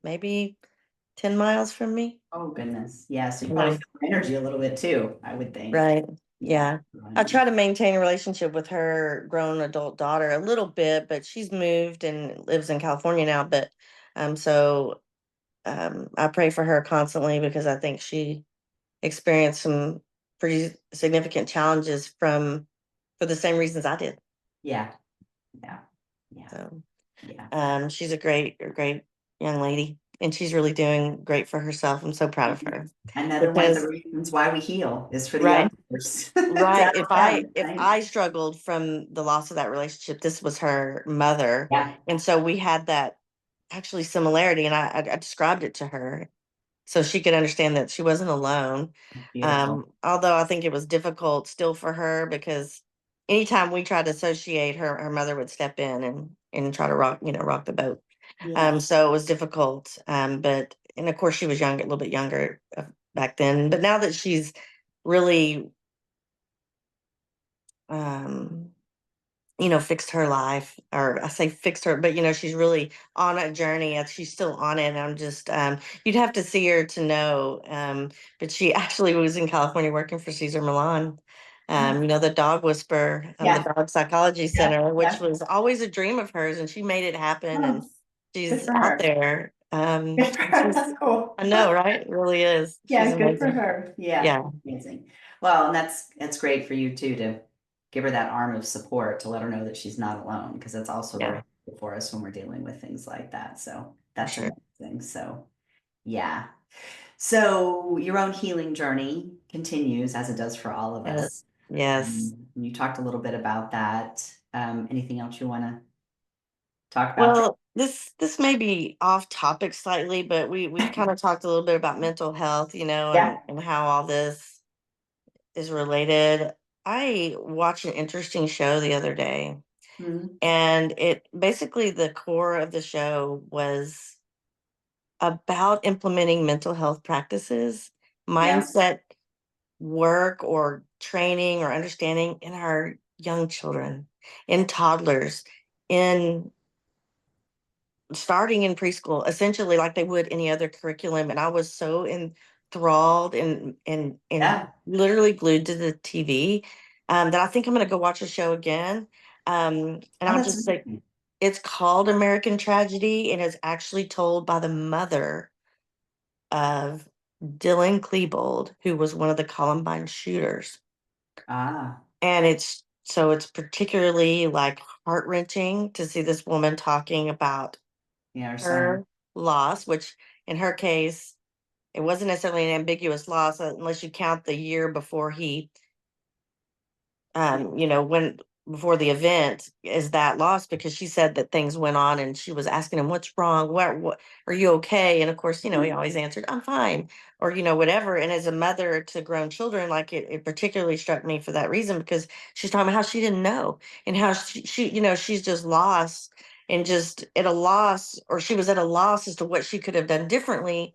maybe 10 miles from me.
Oh, goodness. Yeah. So you
You
probably
know,
feel her energy a little bit too, I would think.
right.
Yeah.
Yeah. I try to maintain a relationship with her grown adult daughter a little bit, but she's moved and lives in California now. But so I pray for her constantly because I think she experienced some pretty significant challenges for the same reasons I did.
Yeah. Yeah. Yeah.
So
Yeah.
she's a great young lady, and she's really doing great for herself. I'm so proud of her
Another one of the
because
reasons why we heal is for the
right.
others to
Right.
have them,
If
right?
I struggled from the loss of that relationship, this was her mother.
Yeah.
And so we had that actually similarity. And I described it to her so she could understand that she wasn't alone.
Beautiful.
Although I think it was difficult still for her because anytime we tried to associate her, her mother would step in and try to rock the boat.
Yeah.
So it was difficult. But and of course she was younger, a little bit younger back then. But now that she's really um fixed her life, or I say fixed her, but she's really on a journey and she's still on it. And I'm just, you'd have to see her to know. But she actually was in California working for Caesar Milan,
Oh,
the dog whisperer, the
yeah.
dog psychology
Yeah.
center, which
Yeah.
was always a dream of hers. And she made it happen. And
Oh, good
she's
for
out
her.
there.
Good for her.
She's,
That's cool.
I know, right? It really is. She's
Yeah, good for
amazing.
her. Yeah,
Yeah.
amazing. Well, and that's great for you too to give her that arm of support to let her know that she's not alone, because that's also very
Yeah,
helpful for us when we're dealing with things like that. So
for
that's
sure.
amazing. So yeah. So your own healing journey continues as it does for all of
Uh,
us.
yes.
You talked a little bit about that. Anything else you want to talk about?
Well, this may be off topic slightly, but we've kind of talked a little bit about mental health,
Yeah.
and how all this is related. I watched an interesting show the other day,
Mhm.
and it basically the core of the show was about implementing mental health practices,
Yeah.
mindset work or training or understanding in our young children, in toddlers, in starting in preschool, essentially like they would any other curriculum. And I was so enthralled and
Yeah.
literally glued to the TV, that I think I'm going to go watch the show again. And
Oh,
I'll
that's
just say
amazing.
it's called American Tragedy, and it's actually told by the mother of Dylan Klebold, who was one of the Columbine shooters.
Ah,
And it's particularly like heart wrenching to see this woman talking about
yeah, our son.
her loss, which in her case, it wasn't necessarily an ambiguous loss, unless you count the year before he, when before the event is that loss, because she said that things went on and she was asking him, what's wrong? What are you okay? And of course, he
Mhm.
always answered, I'm fine, or, whatever. And as a mother to grown children, like it particularly struck me for that reason, because she's talking about how she didn't know and how she she's just lost and just at a loss, or she was at a loss as to what she could have done differently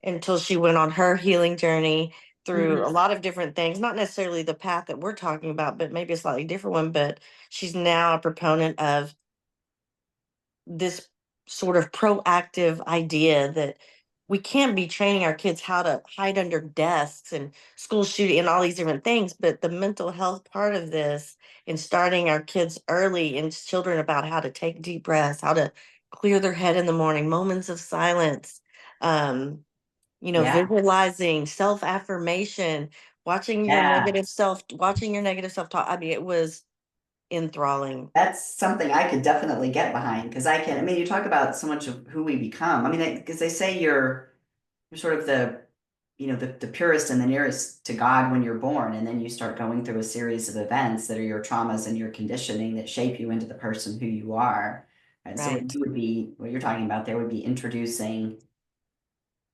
until she went on her healing journey through a
Mhm.
lot of different things, not necessarily the path that we're talking about, but maybe a slightly different one. But she's now a proponent of this sort of proactive idea that we can't be training our kids how to hide under desks and school shooting and all these different things. But the mental health part of this and starting our kids early and children about how to take deep breaths, how to clear their head in the morning, moments of silence, um,
Yeah,
visualizing, self-affirmation,
yeah.
watching your negative self-talk. I mean, it was enthralling.
That's something I could definitely get behind because I mean, you talk about so much of who we become. I mean, because they say you're sort of the purest and the nearest to God when you're born, and then you start going through a series of events that are your traumas and your conditioning that shape you into the person who you are. And so
Right,
what you're talking about there would be introducing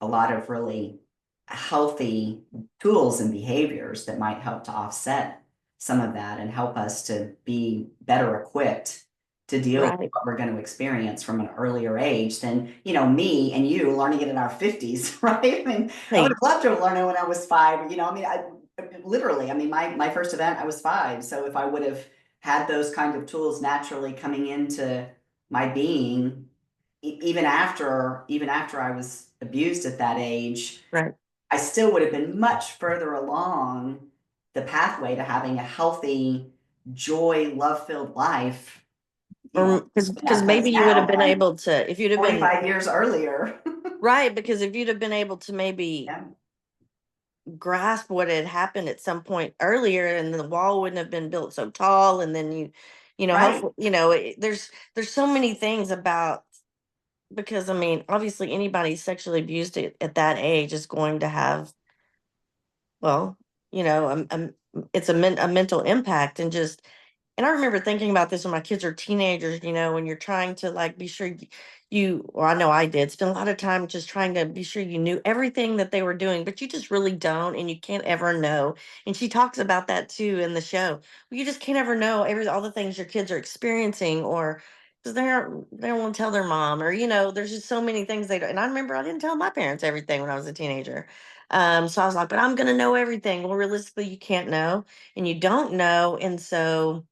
a lot of really healthy tools and behaviors that might help to offset some of that and help us to be better equipped to deal with
right,
what we're going to experience from an earlier age than, me and you learning it in our 50s, right? I mean, I would
right,
have loved to have learned it when I was five, I mean, I literally, I mean, my first event, I was five. So if I would have had those kind of tools naturally coming into my being, even after I was abused at that age,
right.
I still would have been much further along the pathway to having a healthy, joy, love-filled life,
Or
in
because
that place
maybe you would have
now,
been able to, if you'd have been
45 years earlier.
right, because if you'd have been able to maybe
Yeah,
grasp what had happened at some point earlier, and the wall wouldn't have been built so tall, and then
right.
hopefully, there's so many things about, because I mean, obviously anybody sexually abused at that age is going to have, well, it's a mental impact, and I remember thinking about this when my kids are teenagers, when you're trying to like be sure or I know I did spend a lot of time just trying to be sure you knew everything that they were doing, but you just really don't, and you can't ever know. And she talks about that too in the show. You just can't ever know all the things your kids are experiencing, or because they don't want to tell their mom, or there's just so many things they don't. And I remember I didn't tell my parents everything when I was a teenager. So I was like, but I'm gonna know everything. Well, realistically, you can't know, and you don't know, and so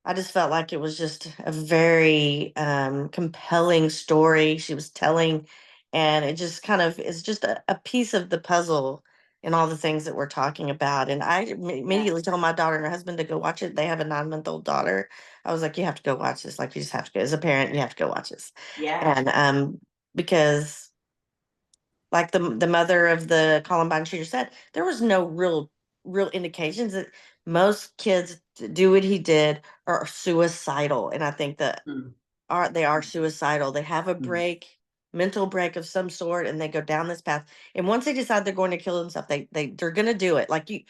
I just felt like it was just a very compelling story she was telling. And it just kind of is just a piece of the puzzle in all the things that we're talking about. And
Yeah,
immediately told my daughter and her husband to go watch it. They have a 9-month-old daughter. I was like, you have to go watch this. Like, you just have to go. As a parent, you have to go watch this.
yeah.
And because, like the mother of the Columbine shooter said, there was no real indications that most kids do what he did are suicidal. And I think that
Mm,
they are suicidal. They have a
mm.
mental break of some sort, and they go down this path. And once they decide they're going to kill themselves, they're going to do it. Like you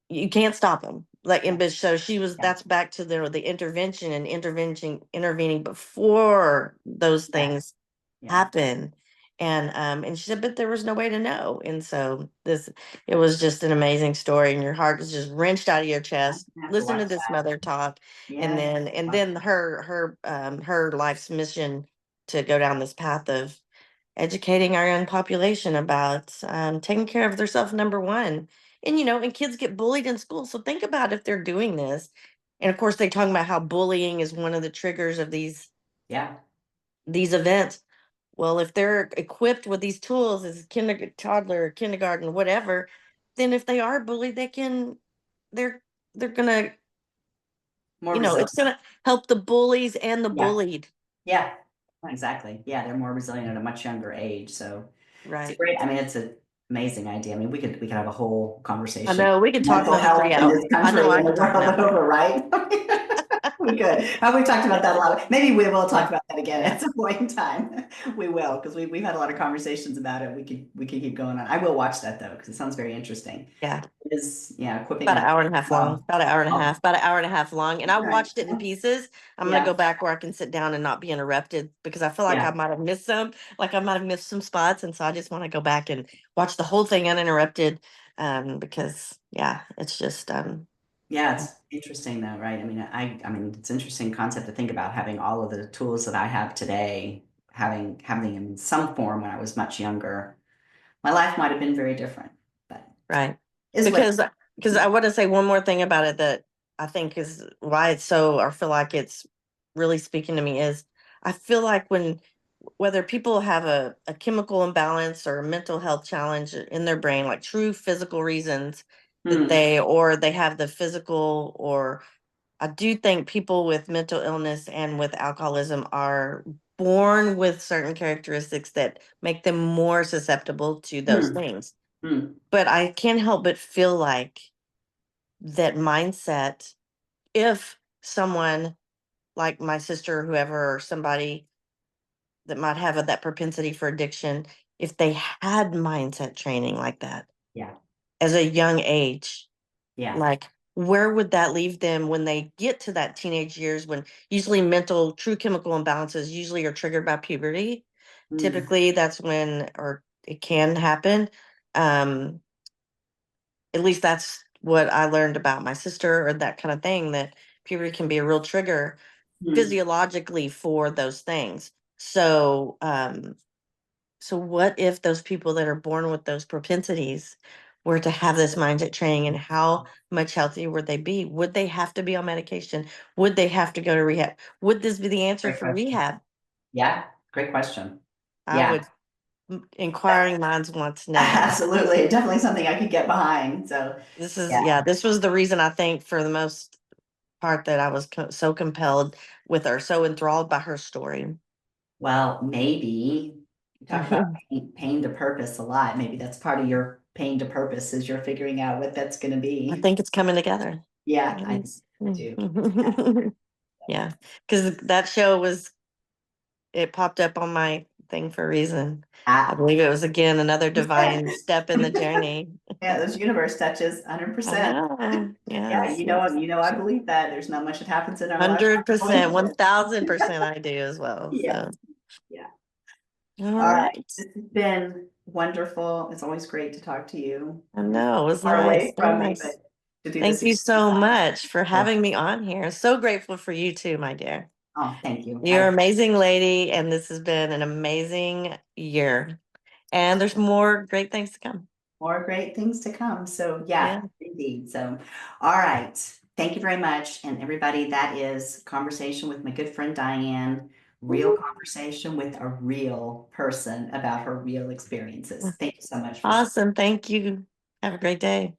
you can't stop them. Like,
Yeah,
and but so she was.
yeah,
That's back to the intervention and intervening before those
yeah,
things
yeah.
happen. And she said, but there was no way to know. And so it was just an amazing story, and your heart is just wrenched out of your
I'm
chest.
gonna have to
Listen
watch
to this
that.
mother talk, and
Yeah.
then her life's mission to go down this path of educating our young population about taking care of themselves, number one. And kids get bullied in school, so think about if they're doing this. And of course, they talk about how bullying is one of the triggers of
Yeah.
these events. Well, if they're equipped with these tools as toddler, kindergarten, whatever, then if they are bullied, they're they're gonna,
More resilient.
it's gonna help the bullies and the
Yeah.
bullied.
Yeah. Exactly. Yeah, they're more resilient at a much younger age. So it's a
Right.
great, I mean, it's an amazing idea. I mean, we could have a whole
I
conversation.
know we could talk
Mental
another three
health in
hours.
this
I know
country
I
and the
could talk
world
another.
over, right? We could. We've talked about that a lot. Maybe we will talk
Yeah.
about that again
Yeah.
at some point in time. We will, because we've had a lot of conversations about it. We could keep going on. I will watch that though, because it sounds very interesting.
Yeah.
It is, yeah, equipping
About
us
an hour and a half long.
well.
About an hour and a
Oh,
half. About an hour and a half long. And I
right.
watched it in pieces. I'm gonna
Yeah,
go back where I can sit down and not be interrupted, because I feel like I
yeah.
might have missed some, like I might have missed some spots. And so I just want to go back and watch the whole thing uninterrupted. Because yeah, it's just
Yeah, it's interesting though, right? I mean, it's an interesting concept to think about having all of the tools that I have today, having in some form when I was much younger. My life might have been very different, but
right.
is what.
Because I want to say one more thing about it that I think is why it's so, or feel like it's really speaking to me, is I feel like whether people have a chemical imbalance or a mental health challenge in their brain, like true physical reasons that
Mm,
they have the physical, or I do think people with mental illness and with alcoholism are born with certain characteristics that make them more susceptible to those
mm,
things.
mm,
But I can't help but feel like that mindset, if someone like my sister or whoever, or somebody that might have that propensity for addiction, if they had mindset training like that
yeah,
as a young age,
yeah.
like where would that leave them when they get to that teenage years, when usually mental true chemical imbalances usually are triggered by puberty.
Mm,
Typically that's when, or it can happen. um at least that's what I learned about my sister, or that kind of thing, that puberty can be a real trigger
mm,
physiologically for those things. So so what if those people that are born with those propensities were to have this mindset training, and how much healthier would they be? Would they have to be on medication? Would they have to go to rehab? Would this be the answer
great
for
question.
rehab?
Yeah, great question.
I
Yeah,
would, inquiring minds want to know.
absolutely. Definitely something I could get behind. So,
This is,
yeah.
yeah, this was the reason I think for the most part that I was so compelled with her, so enthralled by her story.
Well, maybe you talk about
I
pain to purpose a lot. Maybe that's part of your pain to purpose is you're figuring out what that's going to be.
think it's coming together.
Yeah, I
Yes.
do.
Yeah, because that show was, it popped up on my thing for a reason. I
Ah,
believe it was again another
percent.
divine step in the journey.
Yeah, those universe touches
I
100%.
know.
Yeah,
Yes,
I believe that. There's not much that happens in our life.
100%, 1000% I do as well.
Yeah,
So,
yeah.
all
All right.
right.
This has been wonderful. It's always great to talk to you.
I
You're
know, it was
far
nice.
away
So
from me, but
nice.
to do this
Thank you
again.
so much for
Oh,
having me on here. So grateful for you too, my dear.
oh, thank you.
You're an amazing lady, and this has been an amazing year. And there's more great things to come.
More great things to come. So yeah,
Yeah.
indeed. So, all right. Thank you very much. And everybody, that is conversation with my good friend Diane, real conversation with a real person about her real experiences. Thank you so much for sharing.
Awesome. Thank you. Have a great day.